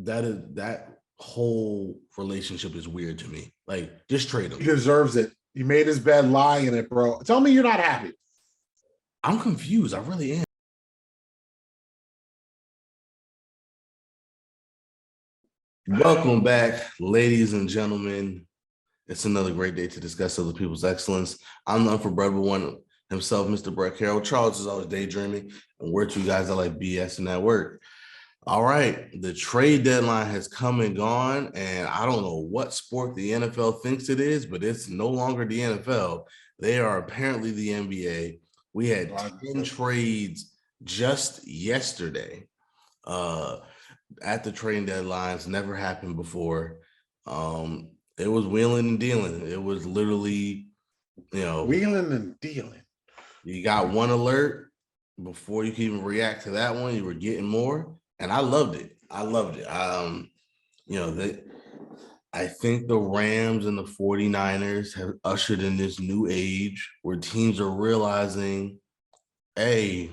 that whole relationship is weird to me. Like, just trade him. He deserves it. He made his bed, lie in it, bro. Tell me you're not happy. I'm confused. I really am. Welcome back, ladies and gentlemen. It's another great day to discuss other people's excellence. I'm the unforgettable one himself, Mr. Brett Carroll. Charles is always daydreaming, and we're two guys that like BSN at work. All right, the trade deadline has come and gone, and I don't know what sport the NFL thinks it is, but it's no longer the NFL. They are apparently the NBA. We had 10 trades just yesterday. At the trading deadlines, never happened before. It was wheeling and dealing. It was literally, wheeling and dealing. You got one alert before you can even react to that one. You were getting more, and I loved it. I think the Rams and the 49ers have ushered in this new age where teams are realizing, hey,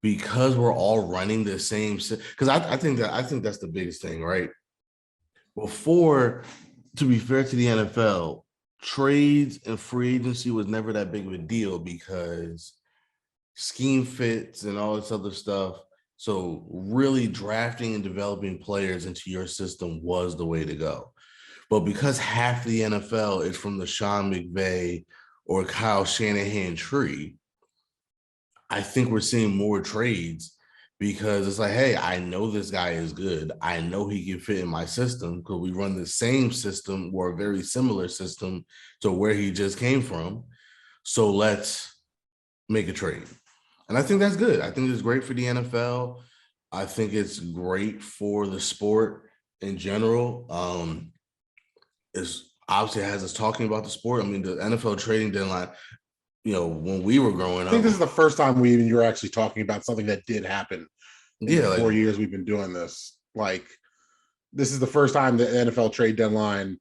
because we're all running the same, because I think that's the biggest thing, right? Before, to be fair to the NFL, trades and free agency was never that big of a deal because scheme fits and all this other stuff. So really drafting and developing players into your system was the way to go. But because half the NFL is from the Sean McVay or Kyle Shanahan tree, I think we're seeing more trades because it's like, hey, I know this guy is good. I know he can fit in my system because we run the same system or a very similar system to where he just came from. So let's make a trade. And I think that's good. I think it's great for the NFL. I think it's great for the sport in general. It's obviously has us talking about the sport. I mean, the NFL trading deadline, when we were growing up. I think this is the first time you're actually talking about something that did happen in the 4 years we've been doing this. Like, this is the first time the NFL trade deadline,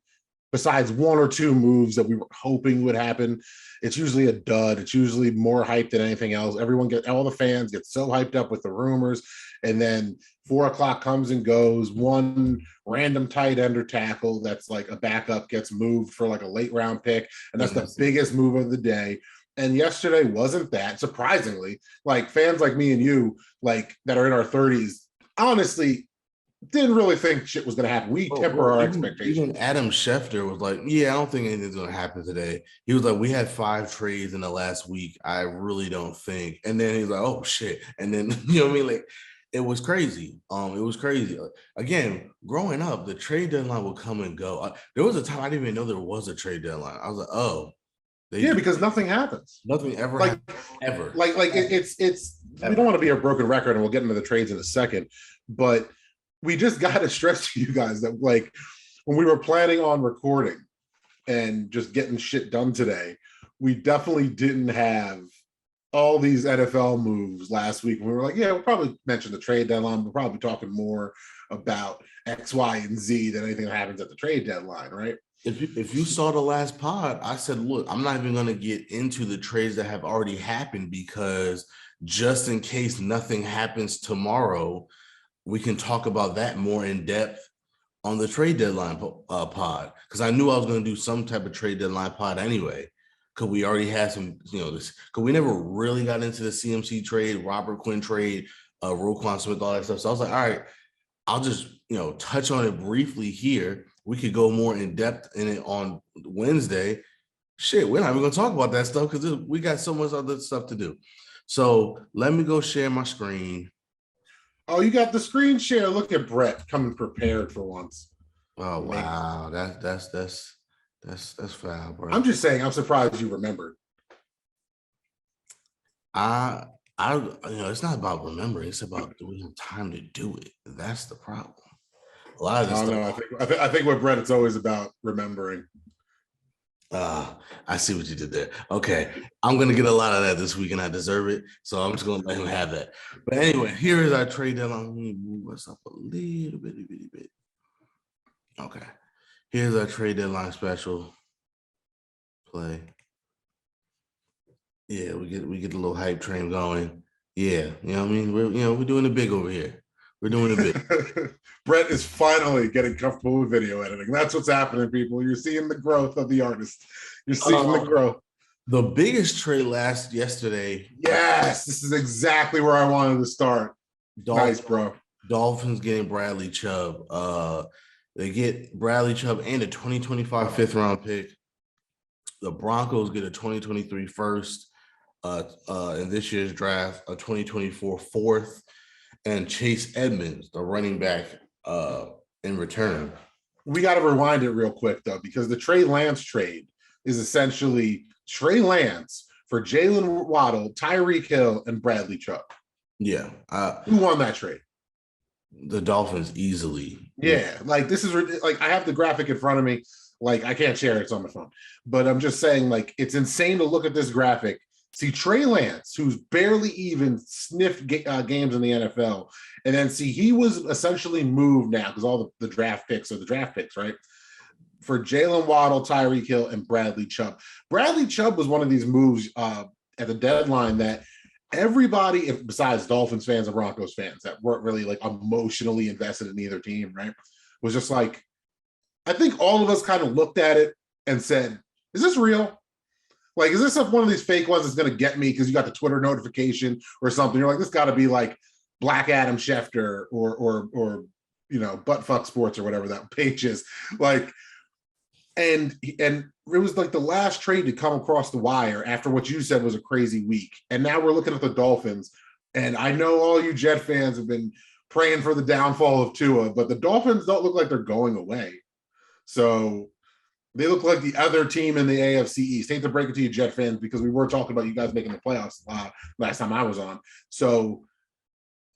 besides one or two moves that we were hoping would happen, it's usually a dud. It's usually more hype than anything else. All the fans get so hyped up with the rumors, and then 4 o'clock comes and goes. One random tight end or tackle that's like a backup gets moved for like a late round pick, and that's the biggest move of the day. And yesterday wasn't that, surprisingly. Like, fans like me and you, like, that are in our 30s, honestly didn't really think shit was going to happen. We temper our expectations. Even Adam Schefter was like, yeah, I don't think anything's going to happen today. He was like, we had 5 trades in the last week. I really don't think. And then he's like, oh, shit. And then, you know what I mean? Like, it was crazy. It was crazy. Again, growing up, the trade deadline would come and go. There was a time I didn't even know there was a trade deadline. I was like, oh. Because nothing happens. Nothing ever happens, ever. It's we don't want to be a broken record, and we'll get into the trades in a second, but we just got to stress to you guys that, like, when we were planning on recording and just getting shit done today, we definitely didn't have all these NFL moves last week. We were like, yeah, we'll probably mention the trade deadline. We'll probably be talking more about X, Y, and Z than anything that happens at the trade deadline, right? If you saw the last pod, I said, look, I'm not even going to get into the trades that have already happened because just in case nothing happens tomorrow, we can talk about that more in depth on the trade deadline pod. Because I knew I was going to do some type of trade deadline pod anyway. Because we already had some, because we never really got into the CMC trade, Robert Quinn trade, Roquan Smith, all that stuff. So I was like, all right, I'll just, touch on it briefly here. We could go more in depth in it on Wednesday. Shit, we're not even going to talk about that stuff because we got so much other stuff to do. So let me go share my screen. Oh, you got the screen share. Look at Brett coming prepared for once. Oh, wow. That's foul, bro. I'm just saying, I'm surprised you remembered. It's not about remembering. It's about, do we have time to do it? That's the problem. A lot of this stuff. No, I think with Brett, it's always about remembering. I see what you did there. Okay, I'm gonna get a lot of that this week, and I deserve it. So I'm just gonna let him have that. But anyway, here is our trade deadline. Let me move us up a little bit. Okay, here's our trade deadline special play. Yeah, we get a little hype train going. Yeah, you know what I mean. We're doing it big over here. We're doing a bit. Brett is finally getting comfortable with video editing. That's what's happening, people. You're seeing the growth of the artist. You're seeing the growth. The biggest trade yesterday. Yes, this is exactly where I wanted to start. Nice, bro. Dolphins getting Bradley Chubb. They get Bradley Chubb and a 2025 fifth round pick. The Broncos get a 2023 first in this year's draft, a 2024 fourth, and Chase Edmonds, the running back, in return. We got to rewind it real quick, though, because the Trey Lance trade is essentially Trey Lance for Jalen Waddle, Tyreek Hill, and Bradley Chubb. Yeah. Who won that trade? The Dolphins easily. Yeah, like this is like I have the graphic in front of me. Like I can't share it, it's on my phone. But I'm just saying, like, it's insane to look at this graphic, see Trey Lance, who's barely even sniffed games in the NFL, and then see he was essentially moved now because all the draft picks are the draft picks, right? For Jalen Waddle, Tyreek Hill, and Bradley Chubb. Bradley Chubb was one of these moves at the deadline that everybody, besides Dolphins fans and Broncos fans that weren't really like emotionally invested in either team, right, was just like, I think all of us kind of looked at it and said, is this real? Like, is this one of these fake ones that's going to get me because you got the Twitter notification or something? You're like, this got to be like Black Adam Schefter or you know, Buttfuck Sports or whatever that page is. Like, and it was like the last trade to come across the wire after what you said was a crazy week. And now we're looking at the Dolphins. And I know all you Jet fans have been praying for the downfall of Tua, but the Dolphins don't look like they're going away. So they look like the other team in the AFC East. Hate to break it to you, Jet fans, because we were talking about you guys making the playoffs last time I was on. So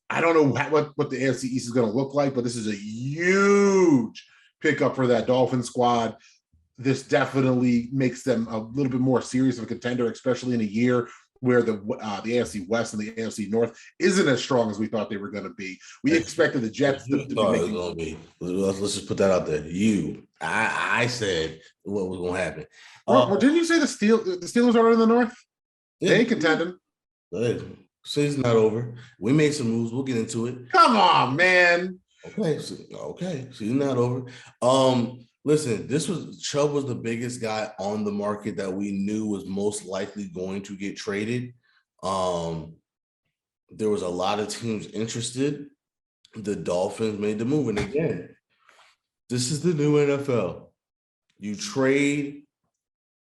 I don't know what the AFC East is going to look like, but this is a huge pickup for that Dolphin squad. This definitely makes them a little bit more serious of a contender, especially in a year where the AFC West and the AFC North isn't as strong as we thought they were going to be. We expected the Jets to be making. Let's just put that out there. I said what was going to happen. Well, didn't you say the Steelers are in the North? Yeah, they ain't contending. Season's not over. We made some moves. We'll get into it. Come on, man. Okay. Season's not over. Listen, Chubb was the biggest guy on the market that we knew was most likely going to get traded. There was a lot of teams interested. The Dolphins made the move. And again, this is the new NFL. You trade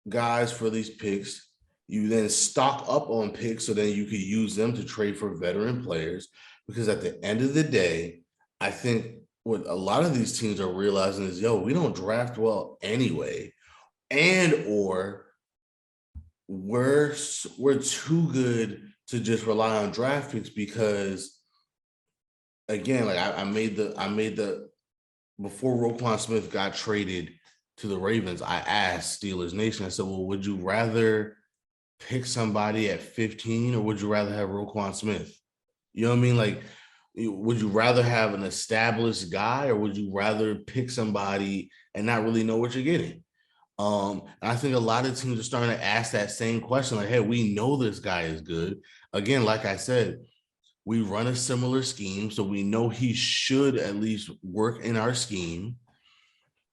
guys for these picks. You then stock up on picks so then you could use them to trade for veteran players. Because at the end of the day, I think what a lot of these teams are realizing is, we don't draft well anyway, or we're too good to just rely on draft picks because, again, like I made the before Roquan Smith got traded to the Ravens, I asked Steelers Nation, I said, well, would you rather pick somebody at 15 or would you rather have Roquan Smith? You know what I mean? Like, would you rather have an established guy or would you rather pick somebody and not really know what you're getting? I think a lot of teams are starting to ask that same question. Like, hey, we know this guy is good. Again, like I said, we run a similar scheme, so we know he should at least work in our scheme.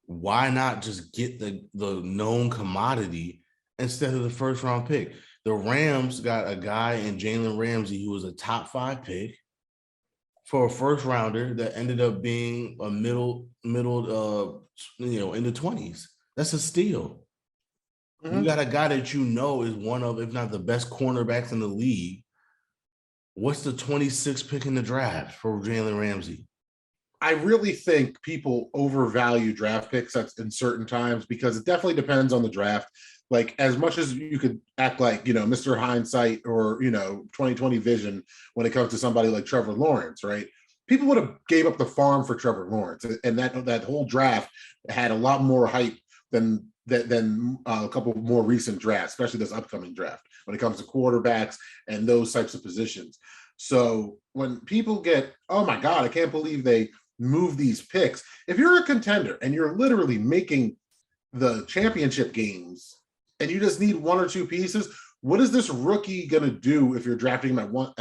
Why not just get the known commodity instead of the first round pick? The Rams got a guy in Jalen Ramsey who was a top 5 pick for a first rounder that ended up being a middle, in the 20s. That's a steal. Mm-hmm. You got a guy that is one of, if not the best cornerbacks in the league. What's the 26th pick in the draft for Jalen Ramsey? I really think people overvalue draft picks in certain times because it definitely depends on the draft. Like, as much as you could act like, Mr. Hindsight or, 2020 vision when it comes to somebody like Trevor Lawrence, right? People would have gave up the farm for Trevor Lawrence. And that whole draft had a lot more hype than a couple more recent drafts, especially this upcoming draft, when it comes to quarterbacks and those types of positions. So when people get, oh my God, I can't believe they move these picks. If you're a contender and you're literally making the championship games and you just need one or two pieces, what is this rookie going to do if you're drafting him at like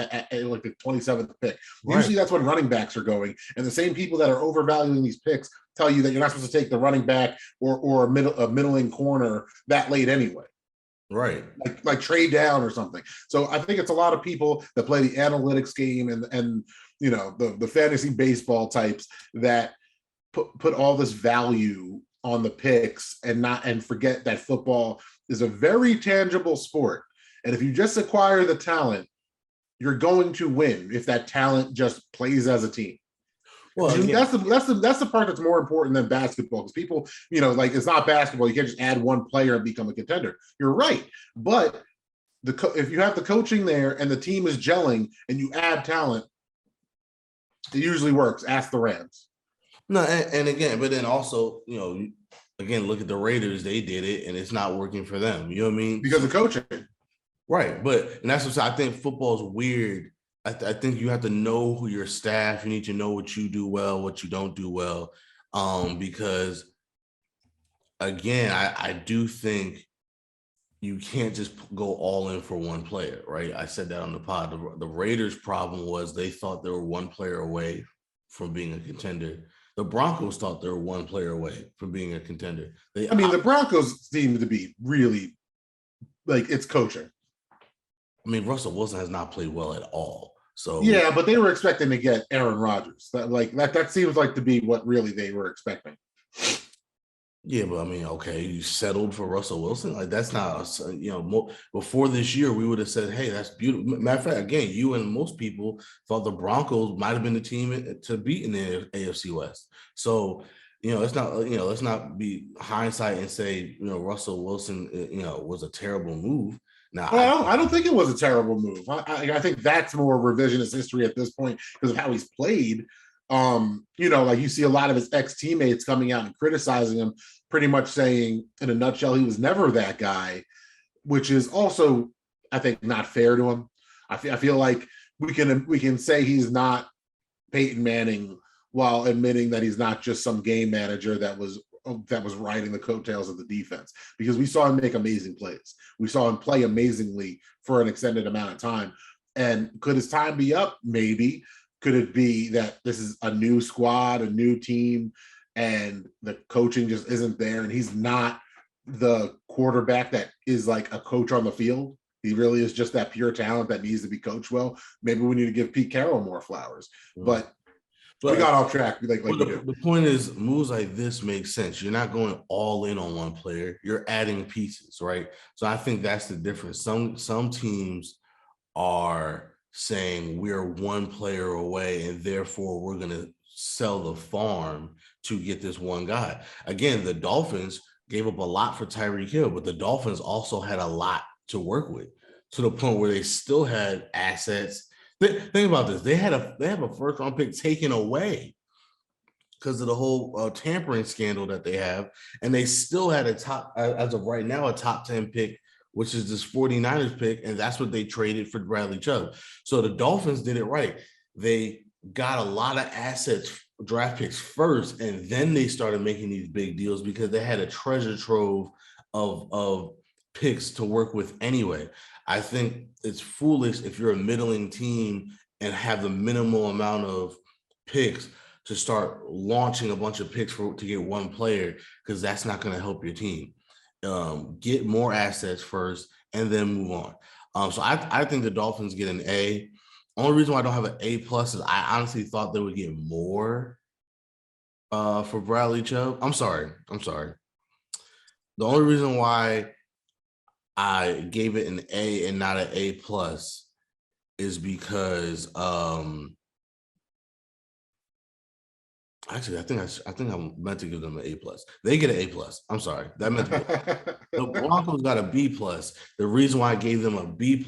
the 27th pick? Right. Usually that's when running backs are going. And the same people that are overvaluing these picks tell you that you're not supposed to take the running back or a middling corner that late anyway. Right. Like trade down or something. So I think it's a lot of people that play the analytics game and you know, the fantasy baseball types that put all this value on the picks and forget that football is a very tangible sport. And if you just acquire the talent, you're going to win if that talent just plays as a team. Well, that's the part that's more important than basketball, because people, you know, like, it's not basketball. You can't just add one player and become a contender. You're right, but if you have the coaching there and the team is gelling and you add talent, it usually works. Ask the Rams. No, and again, but then also, you know, again, look at the Raiders. They did it, and it's not working for them. You know what I mean? Because of coaching. Right, but and that's what I think football is weird. I think you have to know who your staff. You need to know what you do well, what you don't do well, because again, I do think you can't just go all in for one player, right? I said that on the pod. The Raiders' problem was they thought they were one player away from being a contender. The Broncos thought they were one player away from being a contender. The Broncos seem to be really, like, it's coaching. I mean, Russell Wilson has not played well at all. So yeah, but they were expecting to get Aaron Rodgers. That seems like to be what really they were expecting. Yeah, but I mean, okay, you settled for Russell Wilson. Like, that's not, you know, before this year, we would have said, hey, that's beautiful. Matter of fact, again, you and most people thought the Broncos might have been the team to beat in the AFC West. So, you know, it's not, you know, let's not be hindsight and say, you know, Russell Wilson, you know, was a terrible move. Now, well, I don't think it was a terrible move. I think that's more revisionist history at this point because of how he's played. You know, like, you see a lot of his ex-teammates coming out and criticizing him, pretty much saying, in a nutshell, he was never that guy, which is also, I think, not fair to him. I feel like we can say he's not Peyton Manning while admitting that he's not just some game manager that was riding the coattails of the defense, because we saw him make amazing plays. We saw him play amazingly for an extended amount of time. And could his time be up? Maybe. Could it be that this is a new squad, a new team, and the coaching just isn't there, and he's not the quarterback that is like a coach on the field? He really is just that pure talent that needs to be coached well. Maybe we need to give Pete Carroll more flowers. But we got off track. The point is, moves like this make sense. You're not going all in on one player. You're adding pieces, right? So I think that's the difference. Some teams are saying we're one player away, and therefore we're going to sell the farm to get this one guy. Again, the Dolphins gave up a lot for Tyreek Hill, but the Dolphins also had a lot to work with, to the point where they still had assets. Think about this. They have a first round pick taken away because of the whole tampering scandal that they have. And they still had as of right now, a top 10 pick, which is this 49ers pick. And that's what they traded for Bradley Chubb. So the Dolphins did it right. They got a lot of assets, draft picks first, and then they started making these big deals because they had a treasure trove of picks to work with anyway. I think it's foolish if you're a middling team and have the minimal amount of picks to start launching a bunch of picks to get one player, because that's not going to help your team. Get more assets first and then move on. So I think the Dolphins get an A. Only reason why I don't have an A+ is I honestly thought they would get more for Bradley Chubb. I'm sorry. The only reason why I gave it an A and not an A+ is because actually I think I meant to give them an A+. They get an A+. I'm sorry. That meant to be the Broncos got a B+. The reason why I gave them a B+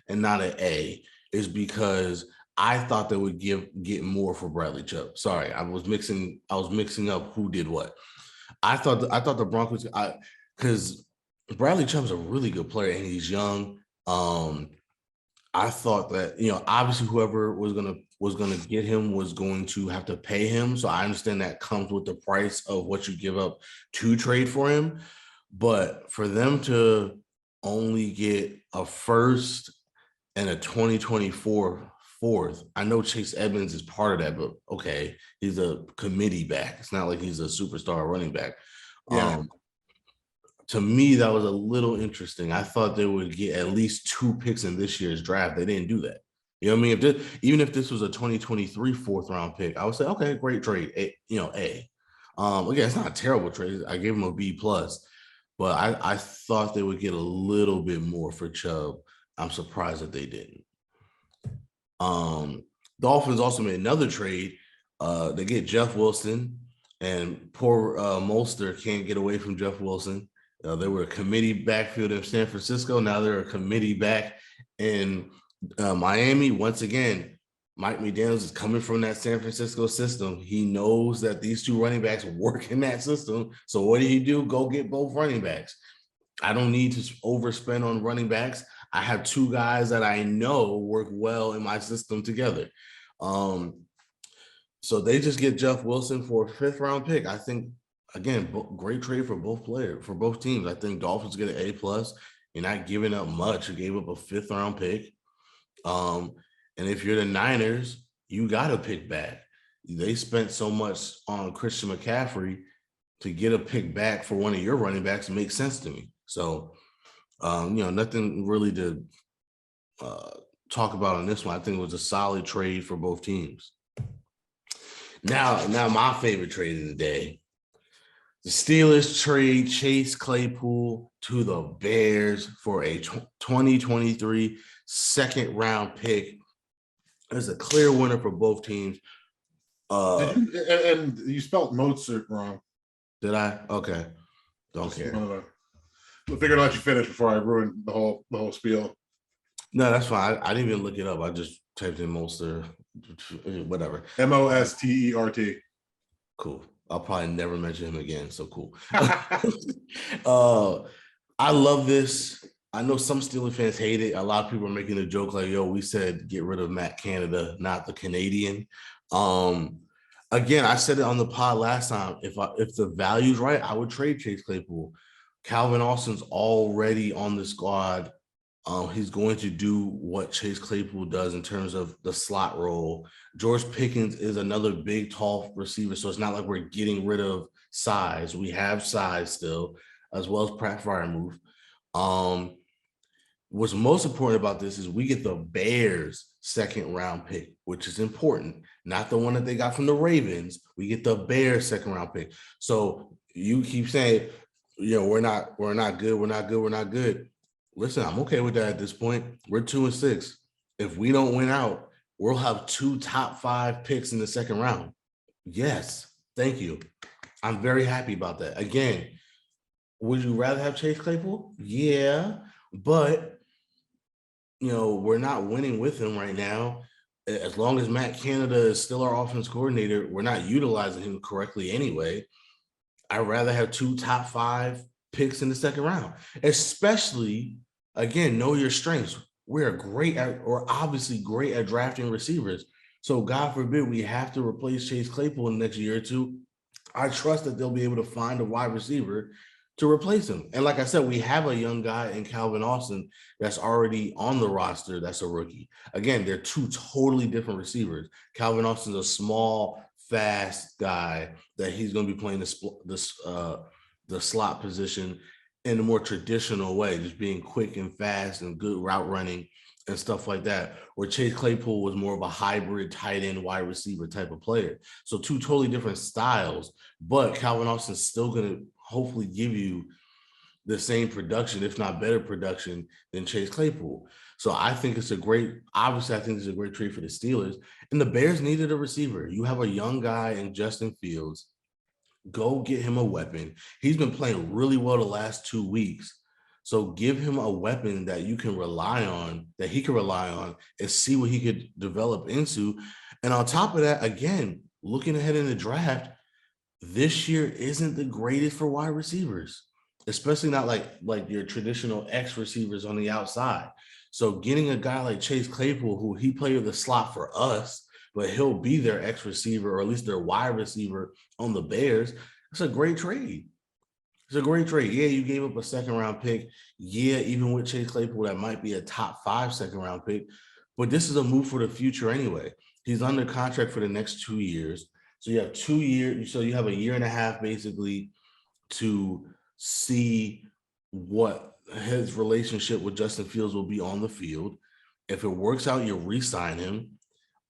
and not an A is because I thought they would get more for Bradley Chubb. Sorry, I was mixing up who did what. I thought the Broncos, because Bradley Chubb's a really good player and he's young. I thought that, you know, obviously whoever was gonna get him was going to have to pay him. So I understand that comes with the price of what you give up to trade for him. But for them to only get a first and a 2024 fourth. I know Chase Edmonds is part of that, but okay, he's a committee back. It's not like he's a superstar running back. Yeah. To me, that was a little interesting. I thought they would get at least 2 picks in this year's draft. They didn't do that. You know what I mean? Even if this was a 2023 fourth round pick, I would say, okay, great trade. A. Again, it's not a terrible trade. I gave him a B plus, but I thought they would get a little bit more for Chubb. I'm surprised that they didn't. Dolphins also made another trade. They get Jeff Wilson, and poor Molster can't get away from Jeff Wilson. They were a committee backfield in San Francisco. Now they're a committee back in Miami. Once again, Mike McDaniels is coming from that San Francisco system. He knows that these 2 running backs work in that system. So what did he do? Go get both running backs. I don't need to overspend on running backs. I have 2 guys that I know work well in my system together. So they just get Jeff Wilson for a 5th round pick. I think, again, great trade for both players, for both teams. I think Dolphins get an A plus. You're not giving up much. You gave up a 5th round pick. And if you're the Niners, you got to pick back. They spent so much on Christian McCaffrey. To get a pick back for one of your running backs makes sense to me. So, nothing really to talk about on this one. I think it was a solid trade for both teams. Now my favorite trade of the day. The Steelers trade Chase Claypool to the Bears for a 2023 second round pick. It's a clear winner for both teams. And you spelled Mozart wrong. Did I? Okay. Don't care. I figured I'd let you finish before I ruined the whole spiel. No, that's fine. I didn't even look it up. I just typed in Monster, whatever. Mostert. Cool. I'll probably never mention him again. So cool. I love this. I know some Steelers fans hate it. A lot of people are making a joke like, yo, we said get rid of Matt Canada, not the Canadian. Again, I said it on the pod last time. If the value's right, I would trade Chase Claypool. Calvin Austin's already on the squad. He's going to do what Chase Claypool does in terms of the slot role. George Pickens is another big, tall receiver, so it's not like we're getting rid of size. We have size still, as well as Pratt Freiermuth. What's most important about this is we get the Bears' second round pick, which is important. Not the one that they got from the Ravens. We get the Bears' second round pick. So you keep saying, we're not good. Listen, I'm okay with that at this point. We're 2-6. If we don't win out, we'll have 2 top 5 picks in the second round. Yes, thank you. I'm very happy about that. Again, would you rather have Chase Claypool? Yeah, but we're not winning with him right now. As long as Matt Canada is still our offense coordinator, we're not utilizing him correctly anyway. I'd rather have 2 top 5 picks in the second round, especially, again, know your strengths. We're obviously great at drafting receivers. So God forbid we have to replace Chase Claypool in the next year or 2. I trust that they'll be able to find a wide receiver to replace him. And like I said, we have a young guy in Calvin Austin that's already on the roster. That's a rookie. Again, they're 2 totally different receivers. Calvin Austin's a small, fast guy that he's going to be playing the slot position in a more traditional way, just being quick and fast and good route running and stuff like that, where Chase Claypool was more of a hybrid tight end wide receiver type of player. So 2 totally different styles, but Calvin Austin's still going to hopefully give you the same production, if not better production than Chase Claypool. So I think it's a great trade for the Steelers. And the Bears needed a receiver. You have a young guy in Justin Fields. Go get him a weapon. He's been playing really well the last 2 weeks. So give him a weapon that you can rely on, that he can rely on, and see what he could develop into. And on top of that, again, looking ahead in the draft, this year isn't the greatest for wide receivers, especially not like your traditional X receivers on the outside. So getting a guy like Chase Claypool, who he played the slot for us, but he'll be their X receiver, or at least their wide receiver on the Bears, it's a great trade. It's a great trade. Yeah, you gave up a second round pick. Yeah, even with Chase Claypool, that might be a top 5 second round pick. But this is a move for the future anyway. He's under contract for the next 2 years. So you have 2 years. So you have a year and a half basically to see what his relationship with Justin Fields will be on the field. If it works out, you re-sign him.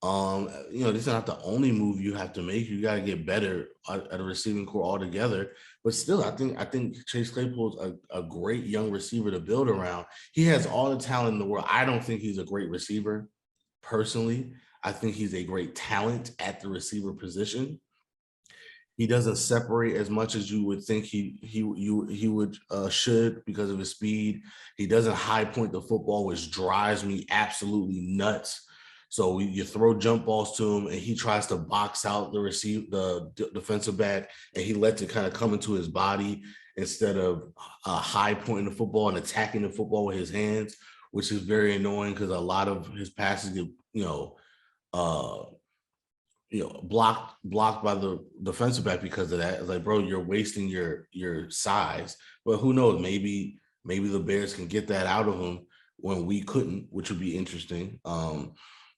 This is not the only move you have to make. You got to get better at a receiving core altogether. But still, I think Chase Claypool is a great young receiver to build around. He has all the talent in the world. I don't think he's a great receiver, personally. I think he's a great talent at the receiver position. He doesn't separate as much as you would think he would should because of his speed. He doesn't high point the football, which drives me absolutely nuts. So you throw jump balls to him, and he tries to box out the defensive back, and he lets it kind of come into his body instead of high pointing the football and attacking the football with his hands, which is very annoying because a lot of his passes get uh, blocked by the defensive back because of that. It's like, bro, you're wasting your size. But who knows? Maybe the Bears can get that out of him when we couldn't, which would be interesting.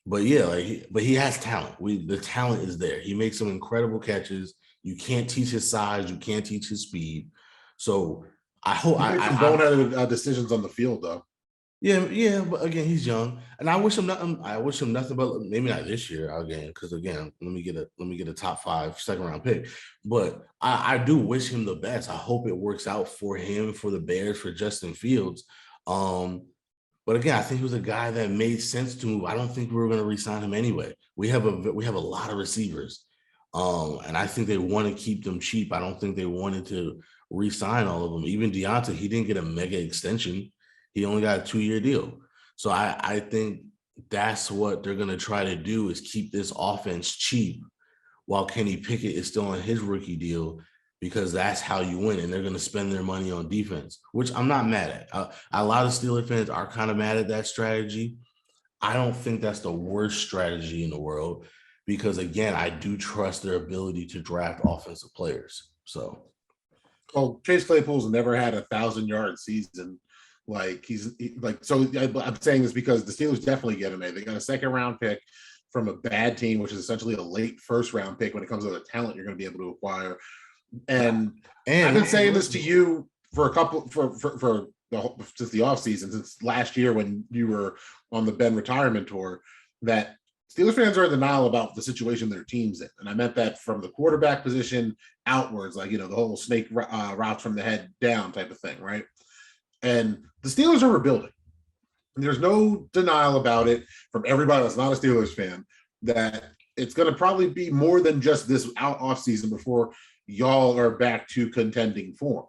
But yeah, but he has talent. The talent is there. He makes some incredible catches. You can't teach his size. You can't teach his speed. So I hope some boneheaded decisions on the field though. Yeah, but again, he's young, and I wish him nothing. I wish him nothing but maybe not this year again, because again, let me get a top 5 second round pick. But I do wish him the best. I hope it works out for him, for the Bears, for Justin Fields. But again, I think he was a guy that made sense to move. I don't think we were going to re-sign him anyway. We have a lot of receivers, and I think they want to keep them cheap. I don't think they wanted to re-sign all of them. Even Deonta, he didn't get a mega extension. He only got a 2-year deal. So I think that's what they're going to try to do is keep this offense cheap while Kenny Pickett is still on his rookie deal, because that's how you win. And they're going to spend their money on defense, which I'm not mad at. A lot of Steelers fans are kind of mad at that strategy. I don't think that's the worst strategy in the world because, again, I do trust their ability to draft offensive players. So. Well, Chase Claypool's never had a 1,000-yard season. I'm saying this because the Steelers definitely get him. They got a second round pick from a bad team, which is essentially a late first round pick when it comes to the talent you're going to be able to acquire. And I've been saying this to you for since the offseason, since last year when you were on the Ben retirement tour, that Steelers fans are in denial about the situation their team's in. And I meant that from the quarterback position outwards, the whole snake routes from the head down type of thing, right? And the Steelers are rebuilding. There's no denial about it from everybody that's not a Steelers fan that it's going to probably be more than just this off season before y'all are back to contending form.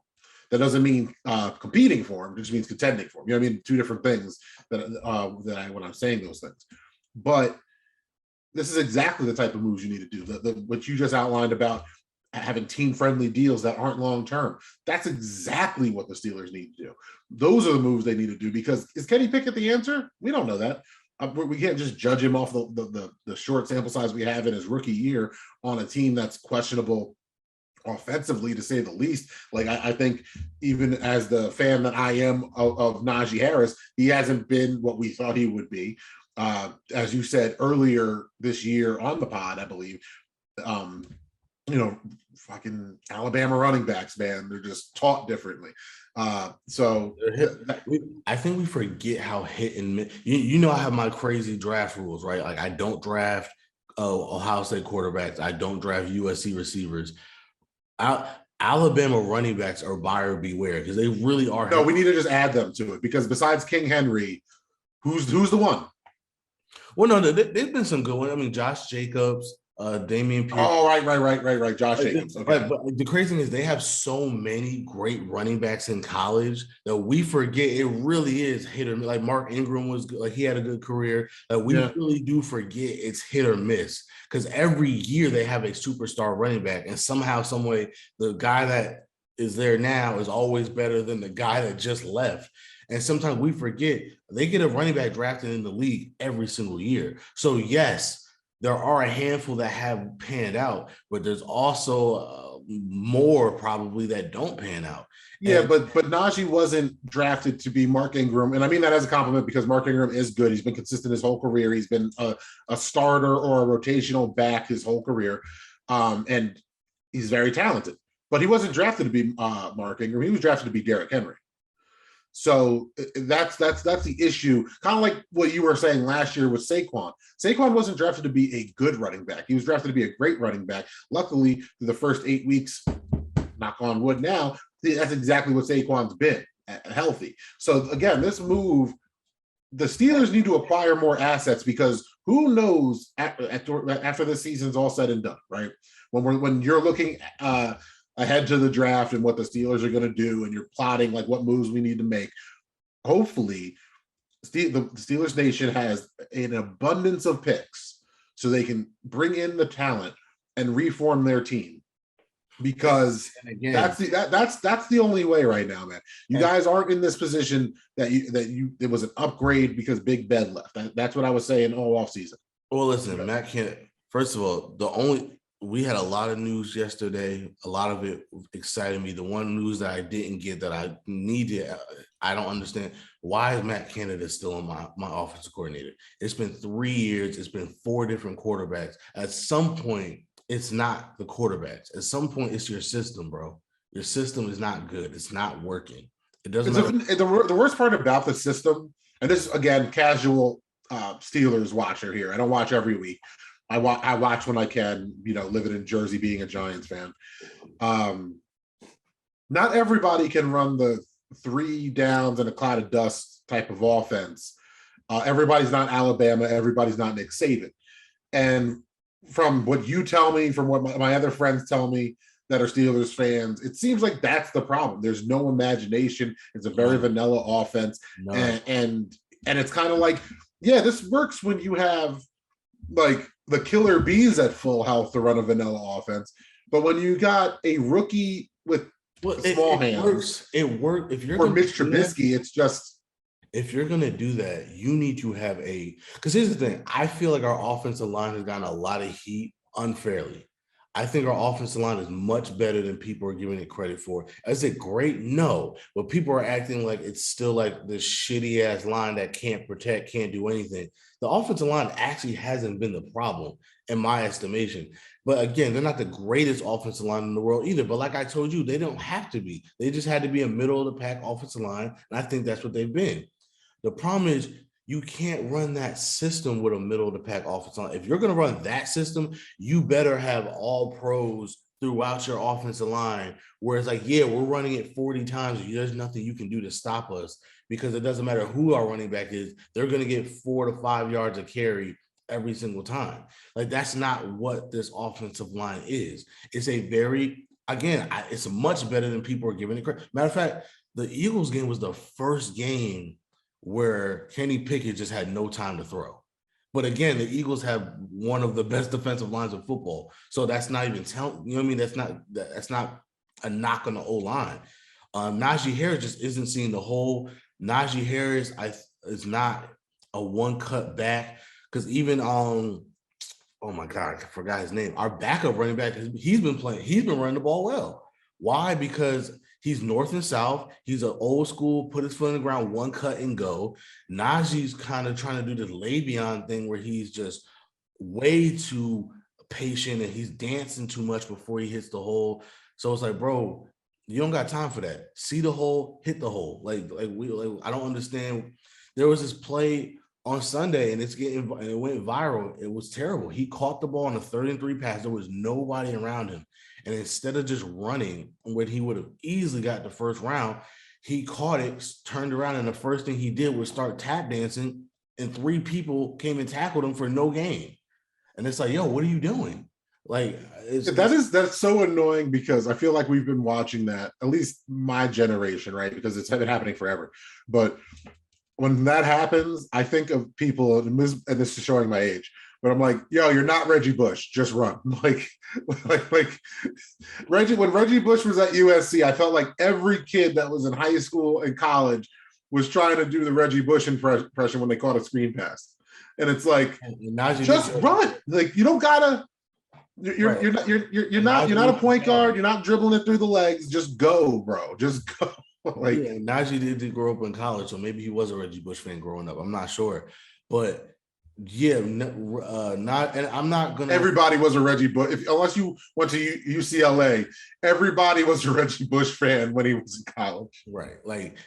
That doesn't mean competing form; it just means contending form. You know what I mean? 2 different things when I'm saying those things. But this is exactly the type of moves you need to do. What you just outlined about having team-friendly deals that aren't long-term. That's exactly what the Steelers need to do. Those are the moves they need to do, because is Kenny Pickett the answer? We don't know that. We can't just judge him off the short sample size we have in his rookie year on a team that's questionable offensively, to say the least. I think even as the fan that I am of Najee Harris, he hasn't been what we thought he would be. As you said earlier this year on the pod, I believe, fucking Alabama running backs, man, they're just taught differently. I think we forget how hit and miss. I have my crazy draft rules, right? Like, I don't draft Ohio State quarterbacks. I don't draft USC receivers. Alabama running backs are buyer beware, because they really are. No, we need to just add them to it, because besides King Henry, who's the one? Well, no, there's been some good ones. I mean, Josh Jacobs, Damian Pierce. Oh, right. Josh Jacobs. Okay. But the crazy thing is they have so many great running backs in college that we forget it really is hit or miss. Like, Mark Ingram was good, he had a good career. We really do forget it's hit or miss, because every year they have a superstar running back, and somehow, some way, the guy that is there now is always better than the guy that just left. And sometimes we forget they get a running back drafted in the league every single year. So yes, there are a handful that have panned out, but there's also more probably that don't pan out. Yeah, but Najee wasn't drafted to be Mark Ingram, and I mean that as a compliment because Mark Ingram is good. He's been consistent his whole career. He's been a starter or a rotational back his whole career, and he's very talented. But he wasn't drafted to be Mark Ingram. He was drafted to be Derrick Henry. So that's the issue. Kind of like what you were saying last year with Saquon. Saquon wasn't drafted to be a good running back. He was drafted to be a great running back. Luckily, through the first 8 weeks, knock on wood now, that's exactly what Saquon's been, healthy. So again, this move, the Steelers need to acquire more assets because who knows after this season's all said and done, right? When you're looking ahead to the draft and what the Steelers are going to do, and you're plotting like what moves we need to make. Hopefully, the Steelers Nation has an abundance of picks so they can bring in the talent and reform their team. Because again, that's the only way right now, man. You guys aren't in this position that it was an upgrade because Big Ben left. That's what I was saying all offseason. Well, listen, Matt Canada. First of all, we had a lot of news yesterday. A lot of it excited me. The one news that I didn't get that I needed, I don't understand. Why is Matt Canada still on my offensive coordinator? It's been 3 years. It's been 4 different quarterbacks. At some point, it's not the quarterbacks. At some point, it's your system, bro. Your system is not good. It's not working. It doesn't matter. The worst part about the system, and this is, again, casual Steelers watcher here. I don't watch every week. I watch when I can, living in Jersey, being a Giants fan. Not everybody can run the 3 downs and a cloud of dust type of offense. Everybody's not Alabama. Everybody's not Nick Saban. And from what you tell me, from what my other friends tell me that are Steelers fans, it seems like that's the problem. There's no imagination. It's a very vanilla offense. No. And it's kind of like, yeah, this works when you have like the killer bees at full health to run a vanilla offense. But when you got a rookie with small hands, it works. If you're Mitch Trubisky, it's just, if you're going to do that, you need to have because here's the thing. I feel like our offensive line has gotten a lot of heat unfairly. I think our offensive line is much better than people are giving it credit for. Is it great? No. But people are acting like it's still like this shitty ass line that can't protect, can't do anything. The offensive line actually hasn't been the problem in my estimation. But again, they're not the greatest offensive line in the world either. But like I told you, they don't have to be. They just had to be a middle of the pack offensive line. And I think that's what they've been. The problem is you can't run that system with a middle of the pack offensive line. If you're going to run that system, you better have all pros throughout your offensive line, where it's like, yeah, we're running it 40 times. There's nothing you can do to stop us, because it doesn't matter who our running back is. They're going to get 4 to 5 yards of carry every single time. Like, that's not what this offensive line is. It's a very, again, it's much better than people are giving it credit. Matter of fact, the Eagles game was the first game where Kenny Pickett just had no time to throw. But again, the Eagles have one of the best defensive lines of football. So that's not even telling, you know what I mean? That's not a knock on the O-line. Najee Harris just isn't seeing the whole. Najee Harris is not a one-cut back, because even oh my God, I forgot his name. Our backup running back, he's been running the ball well. Why? Because he's north and south. He's an old school, put his foot in the ground, one cut and go. Najee's kind of trying to do this Le'Veon thing where he's just way too patient and he's dancing too much before he hits the hole. So it's like, bro, you don't got time for that. See the hole, hit the hole. I don't understand. There was this play on Sunday and it went viral. It was terrible. He caught the ball on a 3rd and 3 pass. There was nobody around him. And instead of just running when he would have easily got the first round, he caught it, turned around, and the first thing he did was start tap dancing, and 3 people came and tackled him for no gain. And it's like, yo, what are you doing? Like, that's so annoying, because I feel like we've been watching that, at least my generation, right? Because it's been happening forever. But when that happens, I think of people, and this is showing my age, but I'm like, yo, you're not Reggie Bush. Just run. Like Reggie. When Reggie Bush was at USC, I felt like every kid that was in high school and college was trying to do the Reggie Bush impression when they caught a screen pass. And it's like, just run. Like, you don't gotta. You're not a point guard. You're not dribbling it through the legs. Just go, bro. Just go. Like, yeah, Najee did grow up in college, so maybe he was a Reggie Bush fan growing up. I'm not sure, but yeah, not. And I'm not gonna. Everybody was a Reggie Bush. Unless you went to UCLA, everybody was a Reggie Bush fan when he was in college. Right, like.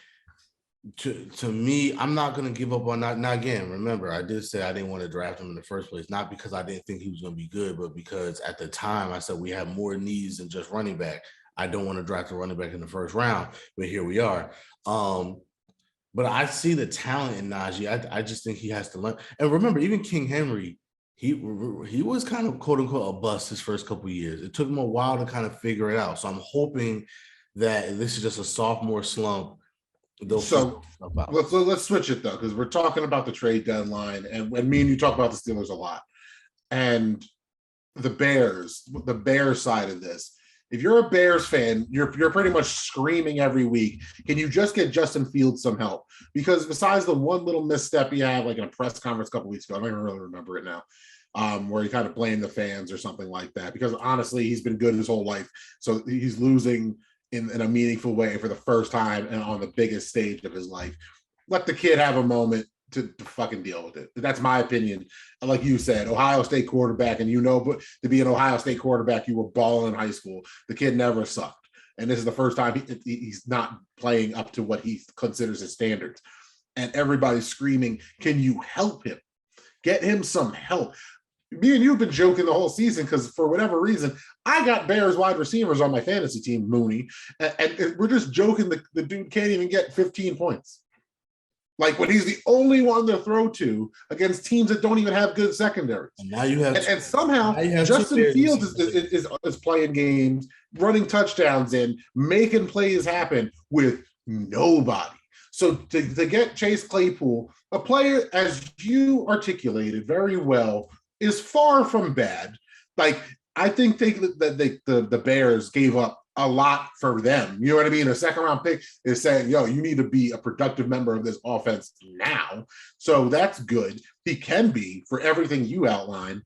To me, I'm not going to give up on that. Now, again, remember, I did say I didn't want to draft him in the first place, not because I didn't think he was going to be good, but because at the time I said we have more needs than just running back. I don't want to draft a running back in the first round, but here we are. But I see the talent in Najee. I just think he has to learn. And remember, even King Henry, he was kind of quote unquote a bust his first couple of years. It took him a while to kind of figure it out. So I'm hoping that this is just a sophomore slump. So let's switch it though, because we're talking about the trade deadline, and when me and you talk about the Steelers a lot, and the Bears side of this. If you're a Bears fan, you're pretty much screaming every week, can you just get Justin Fields some help? Because besides the one little misstep he had, like in a press conference a couple weeks ago, I don't even really remember it now, where he kind of blamed the fans or something like that. Because honestly, he's been good his whole life, so he's losing in a meaningful way for the first time and on the biggest stage of his life. Let the kid have a moment to fucking deal with it. That's my opinion. Like you said, Ohio State quarterback, and but to be an Ohio State quarterback, you were balling in high school. The kid never sucked. And this is the first time he's not playing up to what he considers his standards. And everybody's screaming, can you help him? Get him some help. Me and you have been joking the whole season because for whatever reason, I got Bears wide receivers on my fantasy team, Mooney, and we're just joking the dude can't even get 15 points. Like when he's the only one to throw to against teams that don't even have good secondaries. And now you have, and somehow Justin Fields is playing games, running touchdowns in, making plays happen with nobody. So to get Chase Claypool, a player, as you articulated very well, is far from bad. Like, I think the Bears gave up a lot for them. You know what I mean? A second round pick is saying, yo, you need to be a productive member of this offense now. So that's good. He can be, for everything you outlined.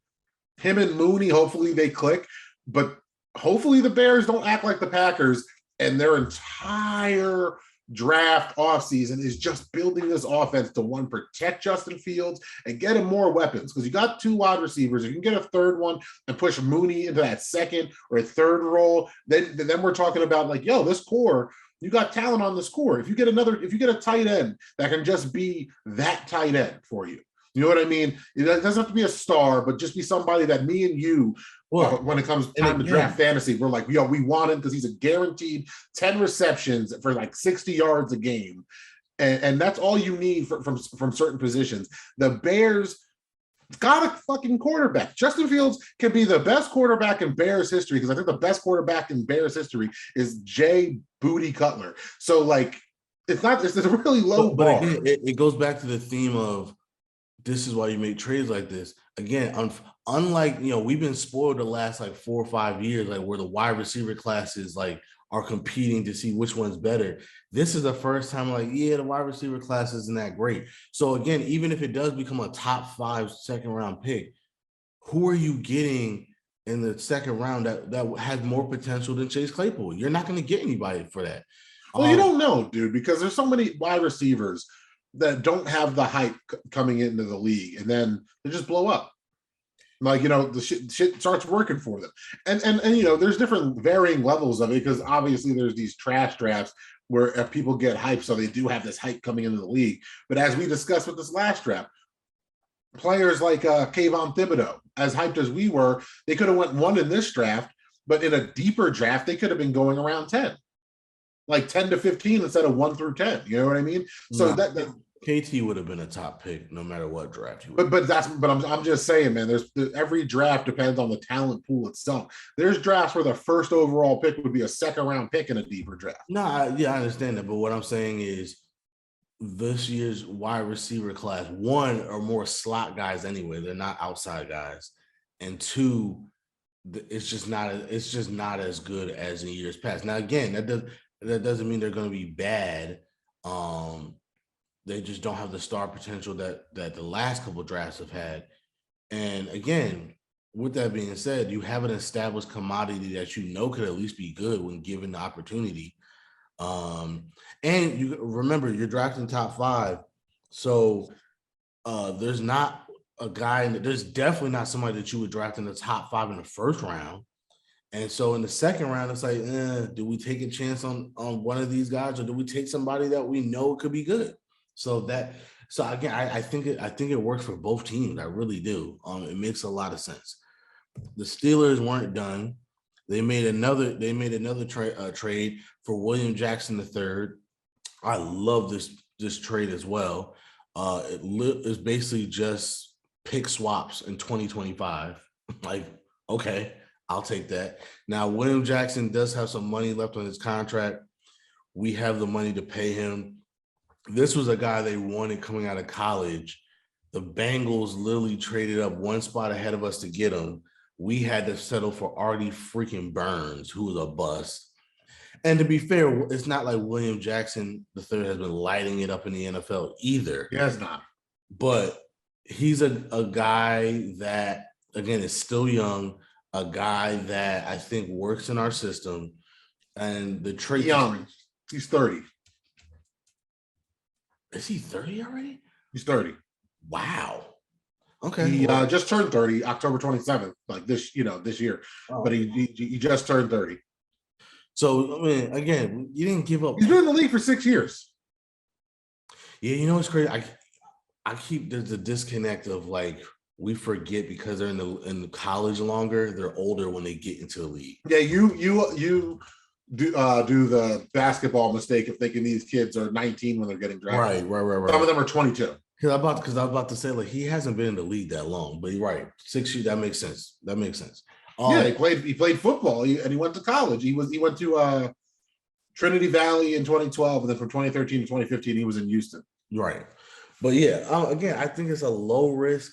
Him and Mooney, hopefully they click, but hopefully the Bears don't act like the Packers and their entire draft offseason is just building this offense to, one, protect Justin Fields and get him more weapons, because you got two wide receivers. If you can get a third one and push Mooney into that second or a third role, then we're talking about like, yo, this core, you got talent on this core. If you get a tight end that can just be that tight end for you, you know what I mean? It doesn't have to be a star, but just be somebody that me and you, when it comes time to draft fantasy, we're like, yo, we want him because he's a guaranteed 10 receptions for like 60 yards a game. And that's all you need from certain positions. The Bears got a fucking quarterback. Justin Fields can be the best quarterback in Bears history, because I think the best quarterback in Bears history is Jay Booty Cutler. So like, it's a really low bar. But again, it goes back to the theme of, this is why you make trades like this. Again, unlike, we've been spoiled the last like 4 or 5 years, like where the wide receiver classes like are competing to see which one's better. This is the first time like, the wide receiver class isn't that great. So again, even if it does become a top 5 second round pick, who are you getting in the second round that has more potential than Chase Claypool? You're not going to get anybody for that. Well, you don't know, dude, because there's so many wide receivers that don't have the hype coming into the league, and then they just blow up. Like, the shit starts working for them. And there's different varying levels of it, because obviously there's these trash drafts where people get hype, so they do have this hype coming into the league. But as we discussed with this last draft, players like Kayvon Thibodeau, as hyped as we were, they could have went 1 in this draft, but in a deeper draft, they could have been going around 10. Like 10 to 15 instead of 1 through 10. You know what I mean? So that KT would have been a top pick no matter what draft you would. But I'm just saying, man, every draft depends on the talent pool itself. There's drafts where the first overall pick would be a second round pick in a deeper draft. I understand that, but what I'm saying is this year's wide receiver class, 1, are more slot guys anyway. They're not outside guys, and 2, it's just not as good as in years past. Now again, that doesn't mean they're going to be bad. They just don't have the star potential that the last couple of drafts have had. And again, with that being said, you have an established commodity that you know could at least be good when given the opportunity. And you remember you're drafting top 5, so there's not a guy. There's definitely not somebody that you would draft in the top 5 in the first round. And so in the second round, it's like, do we take a chance on one of these guys, or do we take somebody that we know could be good? So again, I think it works for both teams. I really do. It makes a lot of sense. The Steelers weren't done. They made another trade for William Jackson III. I love this trade as well. It's basically just pick swaps in 2025. Like, okay, I'll take that. Now, William Jackson does have some money left on his contract. We have the money to pay him. This was a guy they wanted coming out of college. The Bengals literally traded up one spot ahead of us to get him. We had to settle for Artie freaking Burns, who was a bust. And to be fair, it's not like William Jackson III has been lighting it up in the NFL either. He has not. But he's a guy that, again, is still young, a guy that I think works in our system. And the trade. Young. He's 30. Is he 30 already? He's 30. Wow. Okay. He just turned 30, October 27th, like this year. Oh. But he just turned 30. So, I mean, again, you didn't give up. He's been in the league for 6 years. Yeah, you know what's crazy? I keep, there's a disconnect of like, we forget because they're in the college longer, they're older when they get into the league. Yeah, you do the basketball mistake of thinking these kids are 19 when they're getting drafted. Right. Some of them are 22. Because I was about to say, like, he hasn't been in the league that long, but you're right. 6 years, that makes sense. Yeah, he played football and he went to college. He went to Trinity Valley in 2012, and then from 2013 to 2015, he was in Houston. Right. But yeah, again, I think it's a low risk,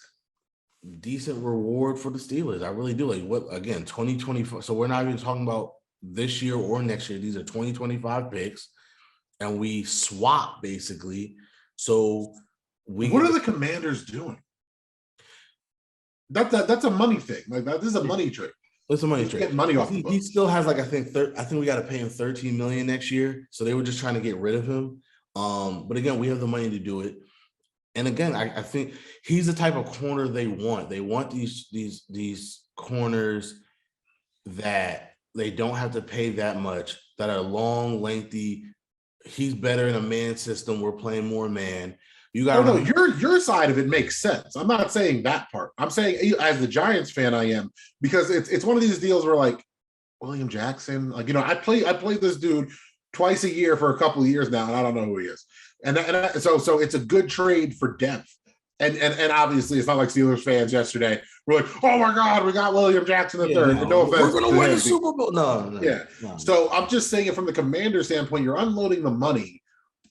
decent reward for the Steelers. I really do. Like, what, again, 2024. So we're not even talking about this year or next year. These are 2025 picks, and we swap basically. So what are the Commanders doing? That's a money thing. Like, this is a money trade. It's a money trade. Get money off the books. He still has, like, I think we got to pay him $13 million next year. So they were just trying to get rid of him. But again, we have the money to do it. And again, I think he's the type of corner they want. They want these corners that they don't have to pay that much, that are long, lengthy. He's better in a man system. We're playing more man. You got your side of it makes sense. I'm not saying that part. I'm saying, as the Giants fan, I am, because it's one of these deals where, like, William Jackson, like, I played this dude twice a year for a couple of years now, and I don't know who he is. So it's a good trade for depth. And obviously, it's not like Steelers fans yesterday were like, "Oh my God, we got William Jackson III." No offense, we're going to win the Super Bowl. No. So I'm just saying it from the Commander standpoint. You're unloading the money.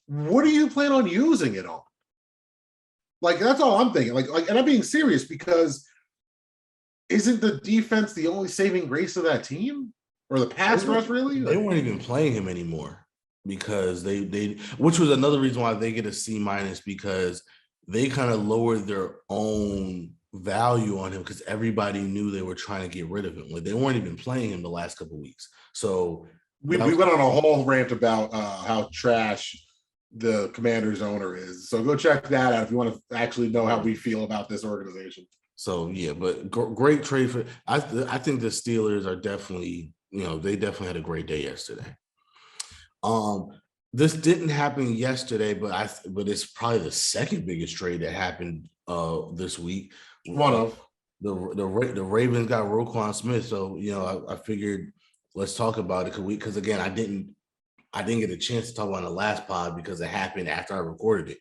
What do you plan on using it on? Like, that's all I'm thinking. Like, and I'm being serious, because isn't the defense the only saving grace of that team, or the pass rush? Really, they weren't even playing him anymore, because they which was another reason why they get a C-, because they kind of lowered their own value on him, because everybody knew they were trying to get rid of him. Like, they weren't even playing him the last couple of weeks. So we went on a whole rant about how trash the Commanders owner is. So go check that out if you want to actually know how we feel about this organization. So yeah, but great trade for. I think the Steelers are definitely, they definitely had a great day yesterday. This didn't happen yesterday, but it's probably the second biggest trade that happened this week. One of the Ravens got Roquan Smith, so I figured let's talk about it because again, I didn't get a chance to talk about it on the last pod because it happened after I recorded it.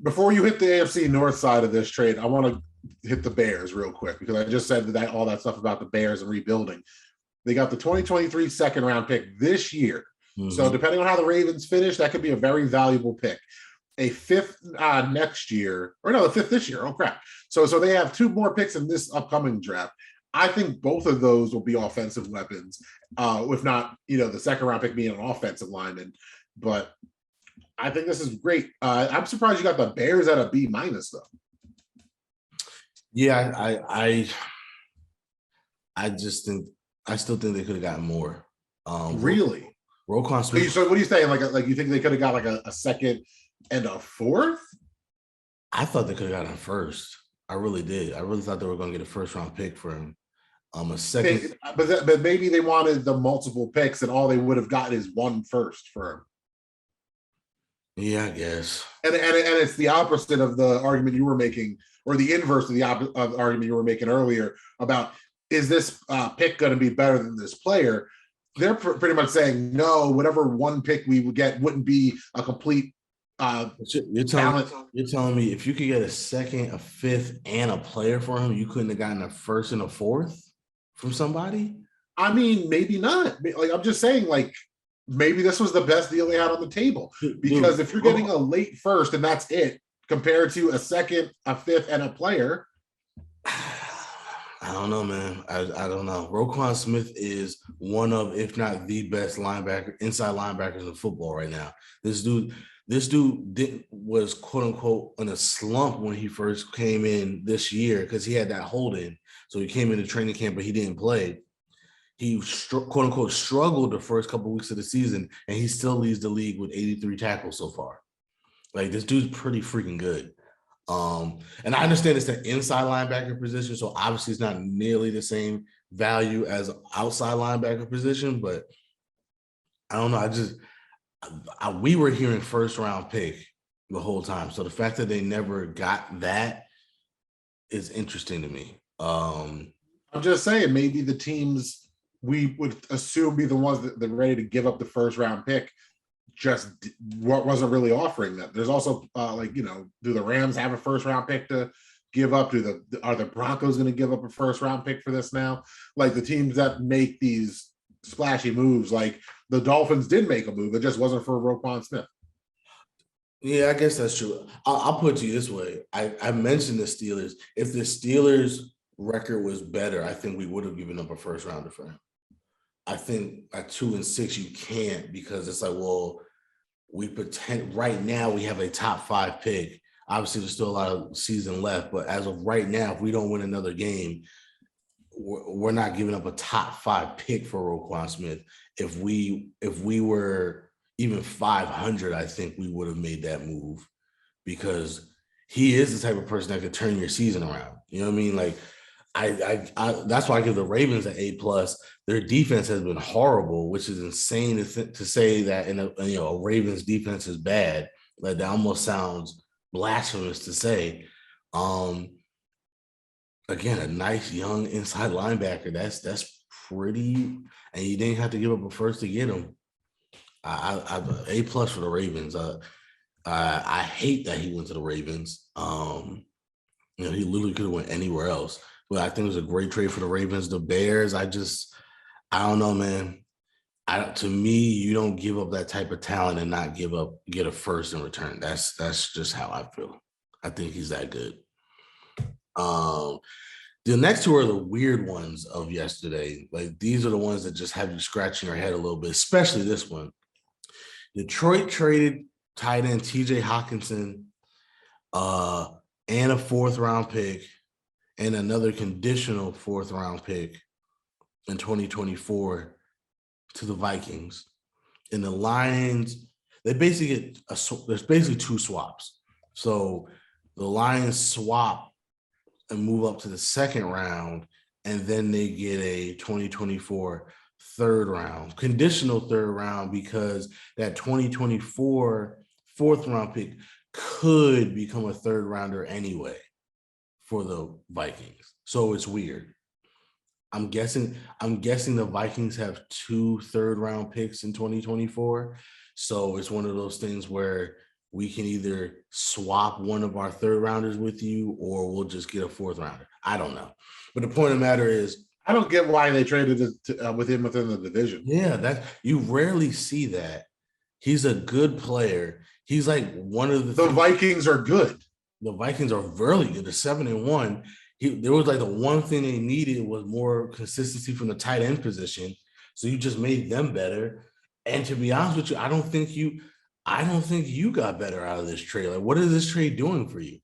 Before you hit the AFC North side of this trade, I want to hit the Bears real quick, because I just said that all that stuff about the Bears and rebuilding. They got the 2023 second round pick this year. Mm-hmm. So depending on how the Ravens finish, that could be a very valuable pick. A fifth next year, or no, the fifth this year. Oh crap! So they have 2 more picks in this upcoming draft. I think both of those will be offensive weapons, if not, the second round pick being an offensive lineman. But I think this is great. I'm surprised you got the Bears at a B- though. Yeah, I still think they could have gotten more. Really? Roquan Smith. So what are you saying? Like you think they could have got like a second and a fourth? I thought they could have gotten a first. I really did. I really thought they were going to get a first round pick for him. A second, but maybe they wanted the multiple picks, and all they would have gotten is one first for him. Yeah, I guess. And it's the opposite of the argument you were making, or the inverse of the argument you were making earlier about, is this pick going to be better than this player? They're pretty much saying no. Whatever one pick we would get wouldn't be a complete. You're telling me if you could get a second, a fifth, and a player for him, you couldn't have gotten a first and a fourth from somebody? I mean, maybe not. Like, I'm just saying, like, maybe this was the best deal they had on the table. Because if you're getting a late first and that's it, compared to a second, a fifth, and a player. I don't know, man. I don't know. Roquan Smith is one of, if not the best inside linebackers in football right now. This dude was quote unquote in a slump when he first came in this year because he had that hold in. So he came into training camp, but he didn't play. He quote unquote struggled the first couple of weeks of the season, and he still leads the league with 83 tackles so far. Like, this dude's pretty freaking good. And I understand it's the inside linebacker position, so obviously it's not nearly the same value as outside linebacker position, but I don't know. We were hearing first round pick the whole time. So the fact that they never got that is interesting to me. I'm just saying, maybe the teams we would assume be the ones that are ready to give up the first round pick just wasn't really offering them. There's also do the Rams have a first round pick to give up? Are the Broncos going to give up a first round pick for this now? Like, the teams that make these splashy moves, like the Dolphins did make a move, it just wasn't for Roquan Smith. Yeah, I guess that's true. I'll put it to you this way. I mentioned the Steelers. If the Steelers record was better, I think we would have given up a first rounder for him. I think at 2-6 you can't, because it's like, well, we pretend right now we have a top 5 pick. Obviously, there's still a lot of season left, but as of right now, if we don't win another game, we're not giving up a top 5 pick for Roquan Smith. If we were even 500, I think we would have made that move, because he is the type of person that could turn your season around. You know what I mean? Like, I that's why I give the Ravens an A+. Their defense has been horrible, which is insane to say that a Ravens defense is bad. Like, that almost sounds blasphemous to say. Again, a nice young inside linebacker. That's pretty, and you didn't have to give up a first to get him. I A+ for the Ravens. I hate that he went to the Ravens. He literally could have went anywhere else. But I think it was a great trade for the Ravens. The Bears, I don't know, man. To me, you don't give up that type of talent and not get a first in return. That's just how I feel. I think he's that good. The next two are the weird ones of yesterday. Like, these are the ones that just have you scratching your head a little bit, especially this one. Detroit traded tight end TJ Hawkinson and a 4th round pick and another conditional 4th round pick in 2024 to the Vikings. And the Lions, there's basically 2 swaps. So the Lions swap and move up to the 2nd round, and then they get a 2024 3rd round, conditional 3rd round, because that 2024 4th round pick could become a 3rd rounder anyway for the Vikings. So it's weird. I'm guessing the Vikings have 2 3rd round picks in 2024. So it's one of those things where we can either swap one of our 3rd rounders with you, or we'll just get a 4th rounder. I don't know. But the point of the matter is, I don't get why they traded with him within the division. Yeah, you rarely see that. He's a good player. He's like one of the Vikings are good. The Vikings are really good. They're 7-1. There was like the one thing they needed was more consistency from the tight end position. So you just made them better. And to be honest with you, I don't think you got better out of this trade. Like, what is this trade doing for you?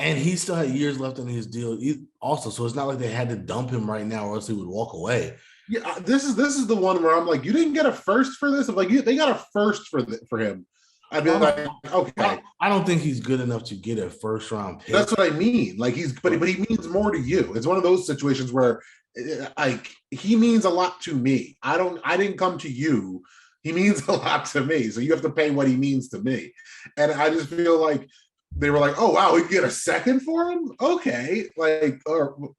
And he still had years left on his deal also. So it's not like they had to dump him right now or else he would walk away. Yeah, this is the one where I'm like, you didn't get a first for this. I'm like, they got a first for him. I'd be like, okay. I don't think he's good enough to get a first round pick. That's what I mean. Like but he means more to you. It's one of those situations where like he means a lot to me. I didn't come to you. He means a lot to me. So you have to pay what he means to me. And I just feel like they were like, oh wow, we could get a second for him. Okay, like,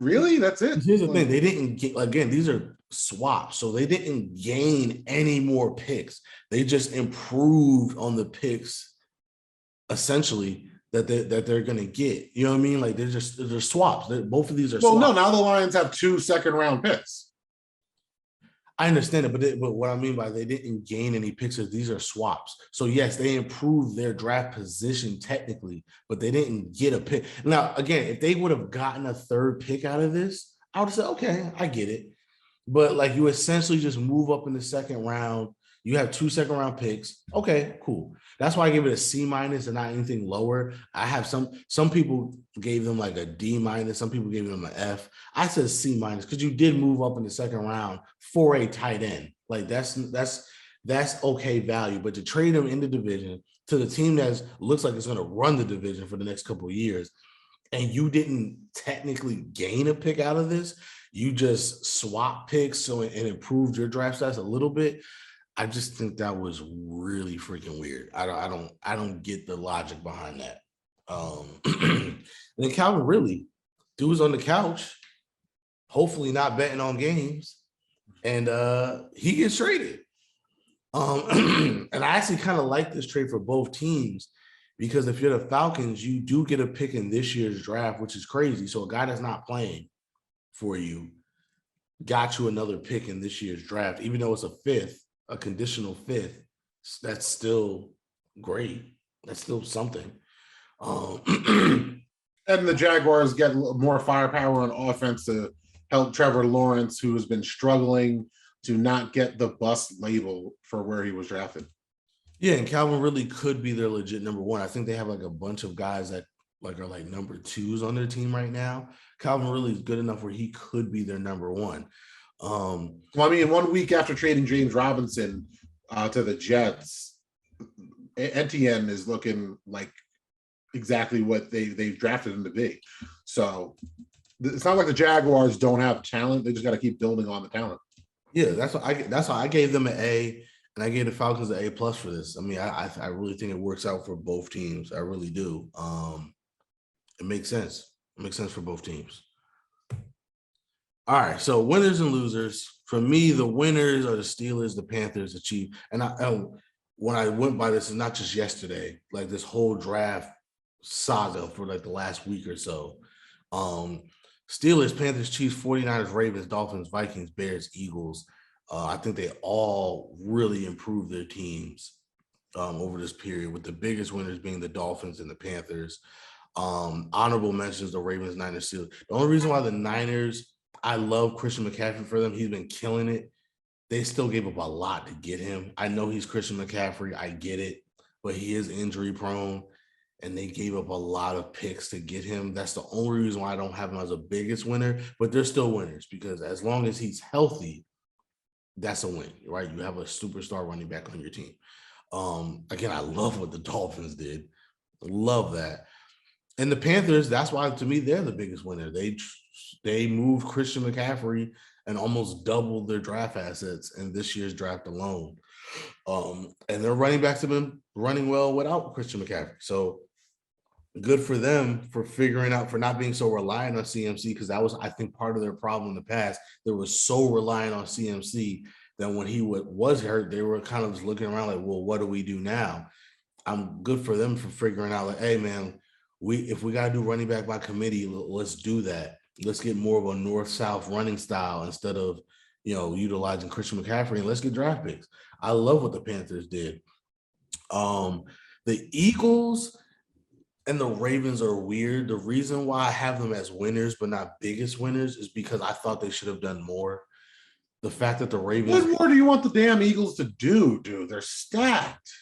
really? That's it. Here's the thing: they didn't get, again. These are swaps, so they didn't gain any more picks. They just improved on the picks, essentially that they're gonna get. You know what I mean? Like they're swaps. Both of these are. Well, swaps. no, now the Lions have 2 second-round picks. I understand it, but what I mean by they didn't gain any picks is these are swaps. So yes, they improved their draft position technically, but they didn't get a pick. Now, again, if they would have gotten a third pick out of this, I would have said, okay, I get it. But like you essentially just move up in the second round. You have 2 second-round picks. Okay, cool. That's why I give it a C- and not anything lower. I have some people gave them like a D-. Some people gave them an F. I said C- because you did move up in the second round for a tight end. Like that's okay value. But to trade them in the division to the team that looks like it's going to run the division for the next couple of years, and you didn't technically gain a pick out of this, you just swap picks and improved your draft stats a little bit. I just think that was really freaking weird. I don't get the logic behind that. And then Calvin Ridley, dude's on the couch, hopefully not betting on games, and he gets traded. And I actually kind of like this trade for both teams because if you're the Falcons, you do get a pick in this year's draft, which is crazy. So a guy that's not playing for you got you another pick in this year's draft, even though it's a 5th. A conditional 5th, that's still great. That's still something. And the Jaguars get more firepower on offense to help Trevor Lawrence, who has been struggling to not get the bust label for where he was drafted. Yeah, and Calvin Ridley could be their legit number 1. I think they have like a bunch of guys that like are like number 2s on their team right now. Calvin Ridley is good enough where he could be their number 1. Well, I mean, 1 week after trading James Robinson to the Jets, Etienne is looking like exactly what they've drafted him to be. So it's not like the Jaguars don't have talent; they just got to keep building on the talent. Yeah, that's why I gave them an A, and I gave the Falcons an A+ for this. I mean, I really think it works out for both teams. I really do. It makes sense. It makes sense for both teams. All right, so winners and losers. For me, the winners are the Steelers, the Panthers, the Chiefs. And when I went by this, it's not just yesterday, like this whole draft saga for like the last week or so. Steelers, Panthers, Chiefs, 49ers, Ravens, Dolphins, Vikings, Bears, Eagles. I think they all really improved their teams over this period, with the biggest winners being the Dolphins and the Panthers. Honorable mentions, the Ravens, Niners, Steelers. The only reason why the Niners, I love Christian McCaffrey for them. He's been killing it. They still gave up a lot to get him. I know he's Christian McCaffrey. I get it, but he is injury prone, and they gave up a lot of picks to get him. That's the only reason why I don't have him as a biggest winner, but they're still winners because as long as he's healthy, that's a win, right? You have a superstar running back on your team. Again, I love what the Dolphins did. Love that. And the Panthers, that's why to me they're the biggest winner. They moved Christian McCaffrey and almost doubled their draft assets in this year's draft alone. And their running backs have been running well without Christian McCaffrey. So good for them for figuring out, for not being so reliant on CMC, because that was, I think, part of their problem in the past. They were so reliant on CMC that when he was hurt, they were kind of just looking around like, well, what do we do now? I'm good for them for figuring out like, hey, man, if we got to do running back by committee, let's do that. Let's get more of a north-south running style instead of, utilizing Christian McCaffrey, and let's get draft picks. I love what the Panthers did. The Eagles and the Ravens are weird. The reason why I have them as winners but not biggest winners is because I thought they should have done more. The fact that the Ravens— What more do you want the damn Eagles to do, dude? They're stacked.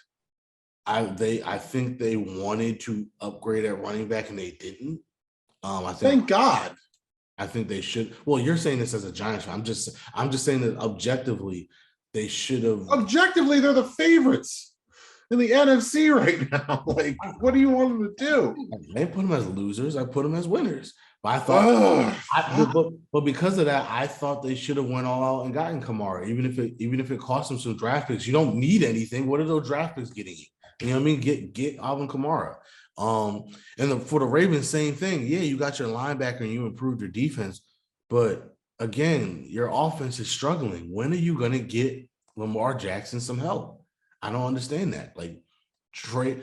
I think they wanted to upgrade at running back and they didn't. I think. Thank God. I think they should. Well, you're saying this as a Giants fan. I'm just saying that objectively, they should have. Objectively, they're the favorites in the NFC right now. Like, what do you want them to do? I didn't put them as losers. I put them as winners. But I thought, but because of that, I thought they should have went all out and gotten Kamara, even if it cost them some draft picks. You don't need anything. What are those draft picks getting you? You know what I mean? Get Alvin Kamara. For the Ravens, same thing. Yeah, you got your linebacker and you improved your defense, but again, your offense is struggling. When are you going to get Lamar Jackson some help? I don't understand that. Like trade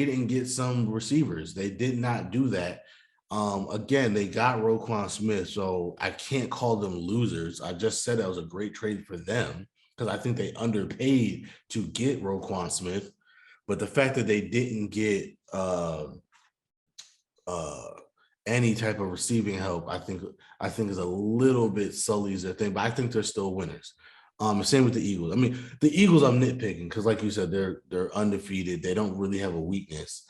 and get some receivers. They did not do that. Again, they got Roquan Smith, so I can't call them losers. I just said that was a great trade for them because I think they underpaid to get Roquan Smith. But the fact that they didn't get any type of receiving help, I think is a little bit sullies their thing. But I think they're still winners. Same with the Eagles. I mean, the Eagles I'm nitpicking because, like you said, they're undefeated. They don't really have a weakness.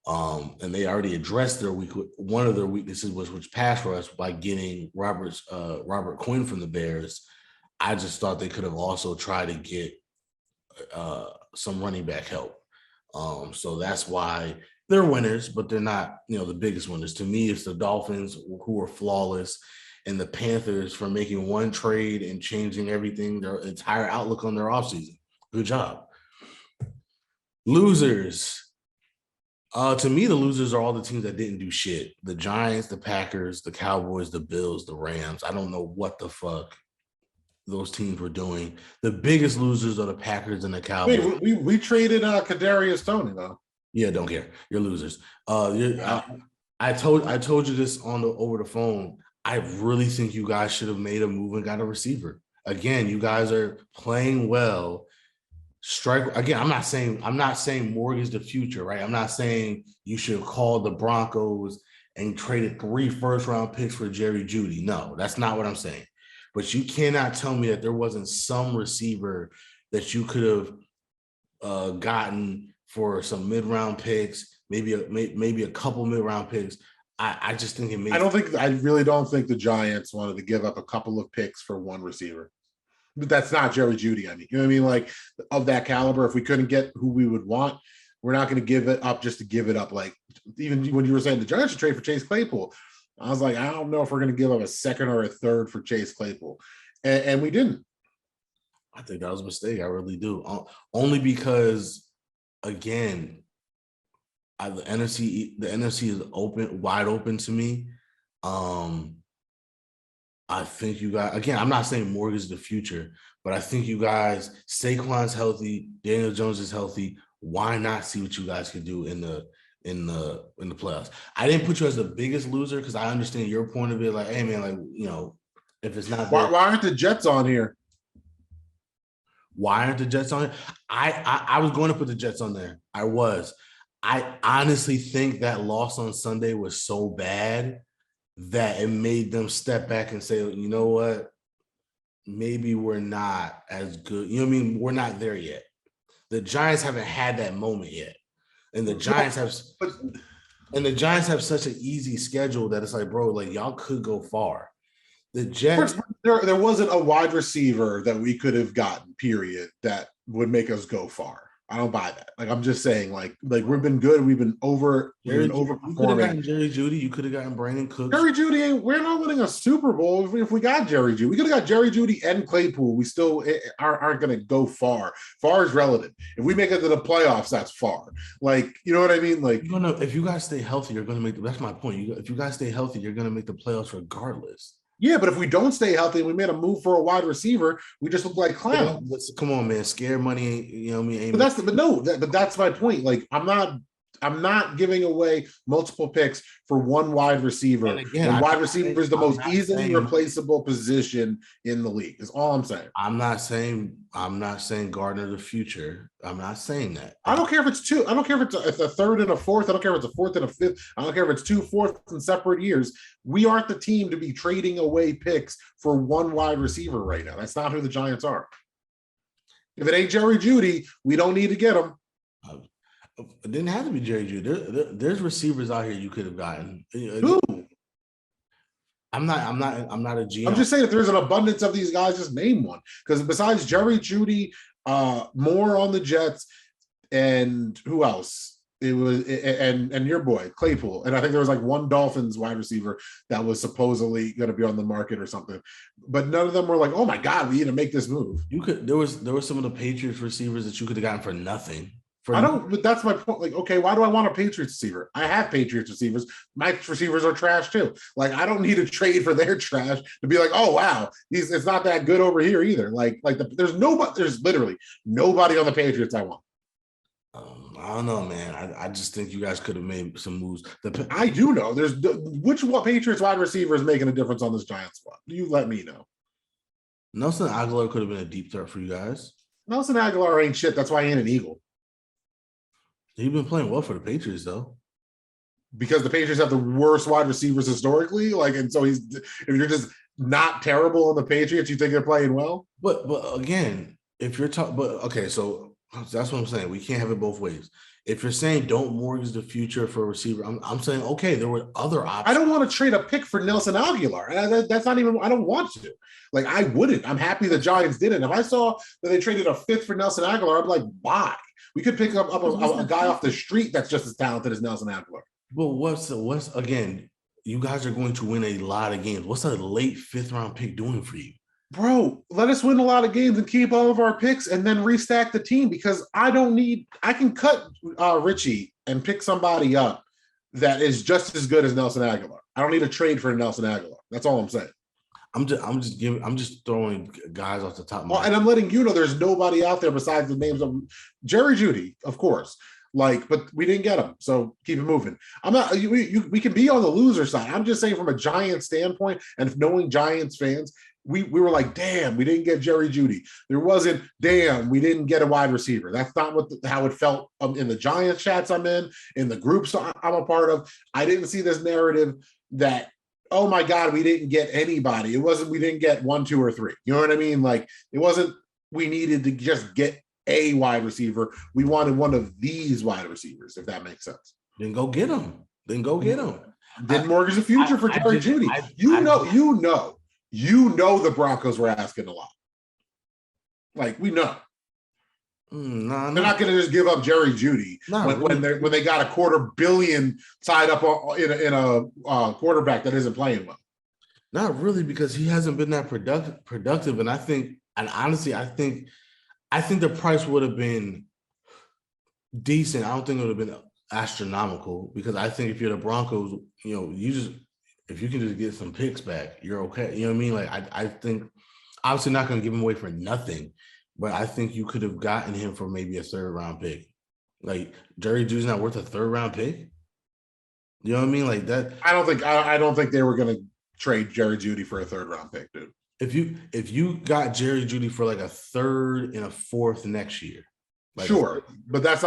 And they already addressed one of their weaknesses was pass rush by getting Robert Quinn from the Bears. I just thought they could have also tried to get some running back help. So that's why they're winners, but they're not, the biggest winners. To me, it's the Dolphins who are flawless and the Panthers for making one trade and changing everything, their entire outlook on their offseason. Good job. Losers. To me, the losers are all the teams that didn't do shit. The Giants, the Packers, the Cowboys, the Bills, the Rams. I don't know what the fuck those teams were doing. The biggest losers are the Packers and the Cowboys. Wait, we traded Kadarius Toney though. Yeah, don't care. You're losers. I told you this over the phone. I really think you guys should have made a move and got a receiver. Again, you guys are playing well. Strike again. I'm not saying mortgage the future, right? I'm not saying you should call the Broncos and traded 3 first-round picks for Jerry Jeudy. No, that's not what I'm saying. But you cannot tell me that there wasn't some receiver that you could have gotten for some mid-round picks, maybe a couple mid-round picks. I just think it makes. I really don't think the Giants wanted to give up a couple of picks for one receiver. But that's not Jerry Jeudy. I mean, you know what I mean? Like of that caliber, if we couldn't get who we would want, we're not going to give it up just to give it up. Like even when you were saying the Giants should trade for Chase Claypool, I was like, I don't know if we're going to give up a second or a third for Chase Claypool, and we didn't. I think that was a mistake. I really do. Only because, again, the NFC is wide open to me. I think you guys, again, I'm not saying mortgage the future, but I think you guys, Saquon's healthy, Daniel Jones is healthy. Why not see what you guys can do in the playoffs? I didn't put you as the biggest loser because I understand your point of it. Like, hey man, like, if it's not why aren't the Jets on here? Why aren't the Jets on here? I was going to put the Jets on there. I honestly think that loss on Sunday was so bad that it made them step back and say, you know what? Maybe we're not as good. You know what I mean? We're not there yet. The Giants haven't had that moment yet. And the Giants have such an easy schedule that it's like, bro, like y'all could go far. The Jets. There wasn't a wide receiver that we could have gotten, period, that would make us go far. I don't buy that. Like I'm just saying, like we've been good. We've been overperforming. You could have gotten Jerry Jeudy. You could have gotten Brandon Cooks. Jerry Jeudy, we're not winning a Super Bowl if we got Jerry Jeudy. We could have got Jerry Jeudy and Claypool. We still aren't going to go far. Far is relative. If we make it to the playoffs, that's far. Like you know what I mean? Like if you guys stay healthy, you're going to make. That's my point. If you guys stay healthy, you're going to make the playoffs regardless. Yeah, but if we don't stay healthy and we made a move for a wide receiver, we just look like clowns. Come on, man. Scare money, you know what I mean? But that's my point. Like I'm not giving away multiple picks for one wide receiver. And again, wide receiver is the most easily replaceable position in the league. Is all I'm saying. I'm not saying Gardner the future. I'm not saying that. I don't care if it's two. I don't care if it's a third and a fourth. I don't care if it's a fourth and a fifth. I don't care if it's 2 fourths in separate years. We aren't the team to be trading away picks for one wide receiver right now. That's not who the Giants are. If it ain't Jerry Jeudy, we don't need to get him. It didn't have to be Jerry Jeudy. There's receivers out here you could have gotten. Who? I'm not a GM. I'm just saying if there's an abundance of these guys, just name one. Because besides Jerry Jeudy, Moore on the Jets, and who else? It was and your boy Claypool, and I think there was like one Dolphins wide receiver that was supposedly going to be on the market or something, but none of them were like, oh my god, we need to make this move. There was some of the Patriots receivers that you could have gotten for nothing. I don't, but that's my point. Like, okay, why do I want a Patriots receiver? I have Patriots receivers. My receivers are trash too. Like, I don't need to trade for their trash to be like, oh wow, it's not that good over here either. There's literally nobody on the Patriots I want. I don't know, man. I just think you guys could have made some moves. I do know. Which Patriots wide receiver is making a difference on this Giants squad? You let me know. Nelson Aguilar could have been a deep threat for you guys. Nelson Aguilar ain't shit. That's why he ain't an Eagle. He's been playing well for the Patriots, though. Because the Patriots have the worst wide receivers historically. And so if you're just not terrible in the Patriots, you think they're playing well? But again, if you're talking, so that's what I'm saying. We can't have it both ways. If you're saying don't mortgage the future for a receiver, I'm saying, okay, there were other options. I don't want to trade a pick for Nelson Aguilar. That's not even, I don't want to. I wouldn't. I'm happy the Giants did it. If I saw that they traded a fifth for Nelson Aguilar, I'd be like, buy. We could pick up a guy off the street that's just as talented as Nelson Aguilar. But what's again, you guys are going to win a lot of games. What's a late 5th round pick doing for you? Bro, let us win a lot of games and keep all of our picks and then restack the team, because I can cut Richie and pick somebody up that is just as good as Nelson Aguilar. I don't need a trade for Nelson Aguilar. That's all I'm saying. I'm just throwing guys off the top of my head. And I'm letting you know there's nobody out there besides the names of Jerry Jeudy, of course. But we didn't get him, so keep it moving. I'm not. We can be on the loser side. I'm just saying from a Giants standpoint, and knowing Giants fans, we were like, damn, we didn't get Jerry Jeudy. There wasn't, damn, we didn't get a wide receiver. That's not how it felt in the Giants chats I'm in the groups I'm a part of. I didn't see this narrative that, oh my God, we didn't get anybody. It wasn't, we didn't get 1, 2, or 3. You know what I mean? It wasn't, we needed to just get a wide receiver. We wanted one of these wide receivers, if that makes sense. Then go get him. Didn't mortgage the future for Jerry Jeudy. You know the Broncos were asking a lot. We know. They're not going to just give up Jerry Jeudy when they got $250 million tied up in a quarterback that isn't playing well. Not really, because he hasn't been that productive. And honestly, I think the price would have been decent. I don't think it would have been astronomical, because I think if you're the Broncos, if you can just get some picks back, you're okay. You know what I mean? I think obviously not going to give him away for nothing, but I think you could have gotten him for maybe a 3rd round pick. Jerry Jeudy's not worth a 3rd round pick. You know what I mean? That. I don't think they were going to trade Jerry Jeudy for a 3rd round pick, dude. If you got Jerry Jeudy for a 3rd and a 4th next year. Sure, but that's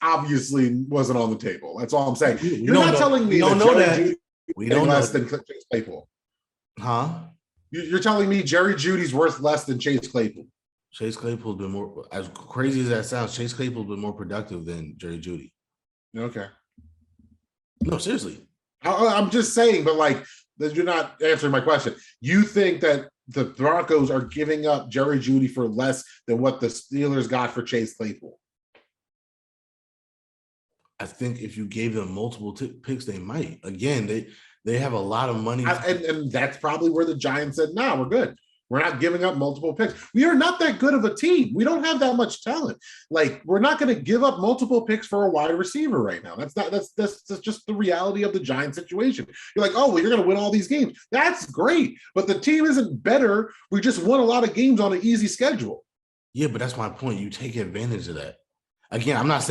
obviously wasn't on the table. That's all I'm saying. You're not telling me that Jerry Jeudy we don't less than Chase Claypool. Huh? You're telling me Jerry Judy's worth less than Chase Claypool? Chase Claypool's been more, as crazy as that sounds, Chase Claypool's been more productive than Jerry Jeudy. Okay. No, seriously. I'm just saying, but you're not answering my question. You think that the Broncos are giving up Jerry Jeudy for less than what the Steelers got for Chase Claypool? I think if you gave them multiple picks, they might. Again, they have a lot of money. And that's probably where the Giants said, nah, we're good. We're not giving up multiple picks. We are not that good of a team. We don't have that much talent. We're not going to give up multiple picks for a wide receiver right now. That's just the reality of the Giants situation. You're like, oh, well, you're going to win all these games. That's great. But the team isn't better. We just won a lot of games on an easy schedule. Yeah, but that's my point. You take advantage of that. Again, I'm not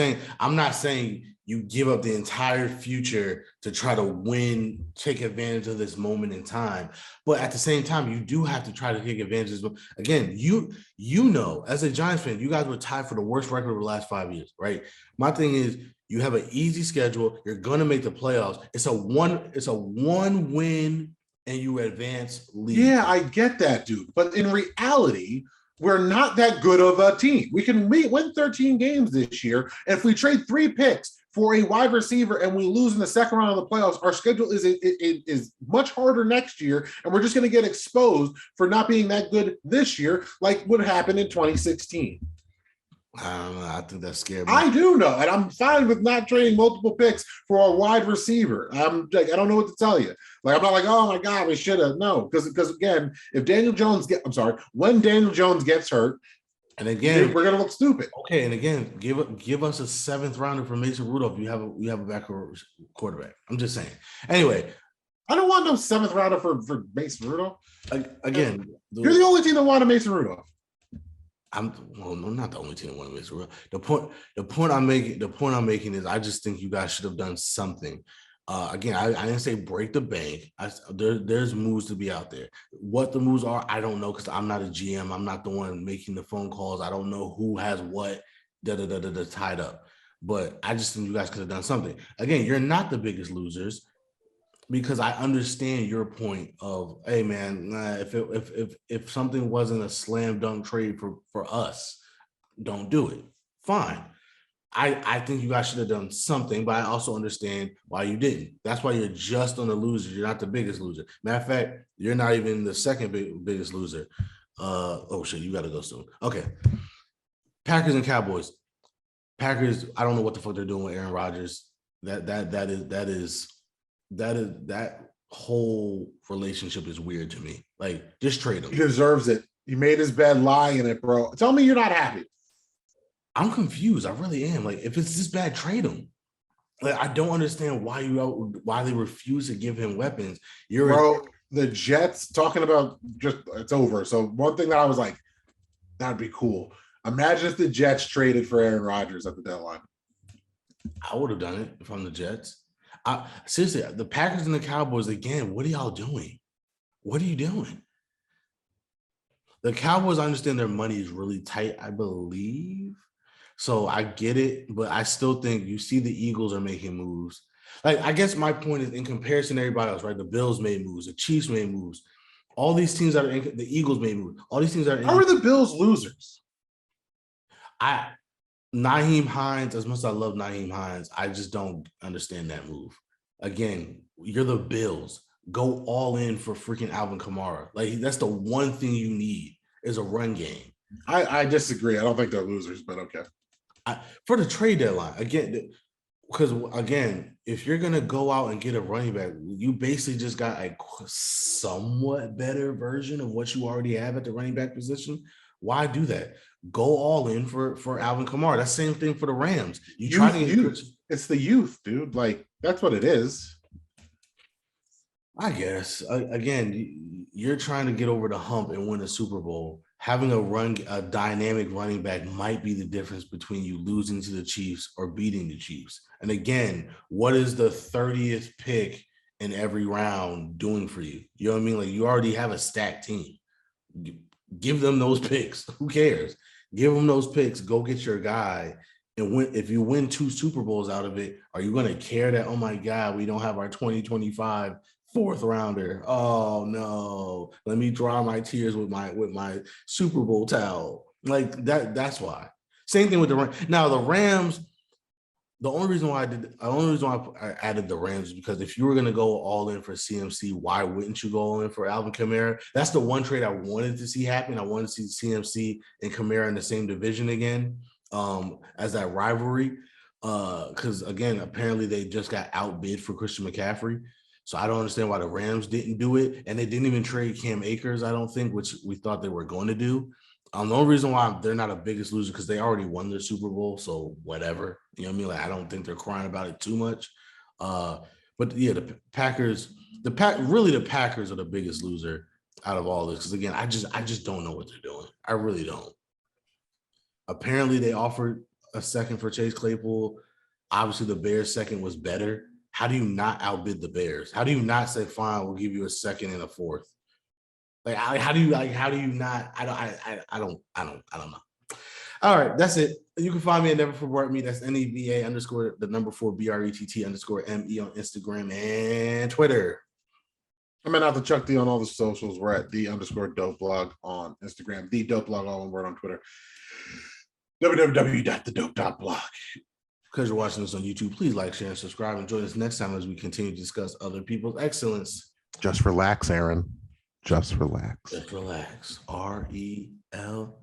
saying you give up the entire future to try to win, take advantage of this moment in time. But at the same time, you do have to try to take advantage of this. Again, you know, as a Giants fan, you guys were tied for the worst record of the last 5 years, right? My thing is, you have an easy schedule. You're going to make the playoffs. It's a one win and you advance league. Yeah, I get that, dude. But in reality, we're not that good of a team. We can win 13 games this year. And if we trade 3 picks for a wide receiver and we lose in the second round of the playoffs, our schedule is much harder next year, and we're just going to get exposed for not being that good this year, like what happened in 2016. I don't know. I think that's scary. I do know, and I'm fine with not trading multiple picks for a wide receiver. I'm like, I don't know what to tell you. Like, I'm not like, oh my God, we should have. No, because again, when Daniel Jones gets hurt, and again, we're gonna look stupid. Okay, and again, give us a 7th rounder for Mason Rudolph. You have a backup quarterback. I'm just saying. Anyway, I don't want no 7th rounder for Mason Rudolph. Again, you're the only team that wanted Mason Rudolph. I'm not the only team that wanted Mason Rudolph. The point I'm making is I just think you guys should have done something. Again, I didn't say break the bank. There's moves to be out there. What the moves are, I don't know, because I'm not a GM. I'm not the one making the phone calls. I don't know who has what tied up. But I just think you guys could have done something. Again, you're not the biggest losers, because I understand your point of, hey man, if something wasn't a slam dunk trade for us, don't do it. Fine. I think you guys should have done something, but I also understand why you didn't. That's why you're just on the losers. You're not the biggest loser. Matter of fact, you're not even the second biggest loser. Oh shit, you got to go soon. Okay. Packers and Cowboys. Packers, I don't know what the fuck they're doing with Aaron Rodgers. That whole relationship is weird to me. Like, just trade him. He deserves it. He made his bed, lie in it, bro. Tell me you're not happy. I'm confused. I really am. Like, if it's this bad, trade him. Like, I don't understand why they refuse to give him weapons. The Jets talking about it's over. So one thing that I was like, that'd be cool. Imagine if the Jets traded for Aaron Rodgers at the deadline. I would have done it if I'm the Jets. Seriously, the Packers and the Cowboys, again, what are y'all doing? What are you doing? The Cowboys, I understand their money is really tight, I believe. So I get it, but I still think you see the Eagles are making moves. Like, I guess my point is, in comparison to everybody else, right? The Bills made moves, the Chiefs made moves. All these teams that are in, the Eagles made moves. All these teams that are in. How are the Bills losers? Nyheim Hines, as much as I love Nyheim Hines, I just don't understand that move. Again, you're the Bills. Go all in for freaking Alvin Kamara. Like, that's the one thing you need is a run game. I disagree. I don't think they're losers, but okay. For the trade deadline, again, because again, if you're gonna go out and get a running back, you basically just got a somewhat better version of what you already have at the running back position. Why do that? Go all in for Alvin Kamara. That's the same thing for the Rams. It's the youth, dude. Like, that's what it is. I guess. Again, you're trying to get over the hump and win a Super Bowl. Having a dynamic running back might be the difference between you losing to the Chiefs or beating the Chiefs. And again, what is the 30th pick in every round doing for you? You know what I mean? Like, you already have a stacked team. Give them those picks. Who cares? Give them those picks. Go get your guy. And if you win 2 Super Bowls out of it, are you going to care that, oh my God, we don't have our 2025 4th rounder? Oh no, let me dry my tears with my Super Bowl towel. Like that's why. Same thing with the Rams. Now the Rams, the only reason why I added the Rams is because if you were going to go all in for CMC, why wouldn't you go all in for Alvin Kamara? That's the one trade I wanted to see happen. I wanted to see CMC and Kamara in the same division again, as that rivalry. Because again, apparently they just got outbid for Christian McCaffrey. So I don't understand why the Rams didn't do it. And they didn't even trade Cam Akers, I don't think, which we thought they were going to do. The only reason why they're not a biggest loser because they already won their Super Bowl. So whatever. You know what I mean? Like, I don't think they're crying about it too much. But yeah, the Packers are the biggest loser out of all this. Because again, I just don't know what they're doing. I really don't. Apparently they offered a second for Chase Claypool. Obviously the Bears' second was better. How do you not outbid the Bears? How do you not say, fine, we'll give you a second and a 4th? Like, how do you not? I don't know. All right, that's it. You can find me at Never Forget Me. That's NEVA_4 BRETT_ME on Instagram and Twitter. I'm out to Chuck D on all the socials. We're at D_Dope blog on Instagram, the Dope blog, all one word on Twitter. www.thedope.blog. Because you're watching this on YouTube, please like, share, and subscribe. And join us next time as we continue to discuss other people's excellence. Just relax, Aaron. Just relax. Just relax. RELAX.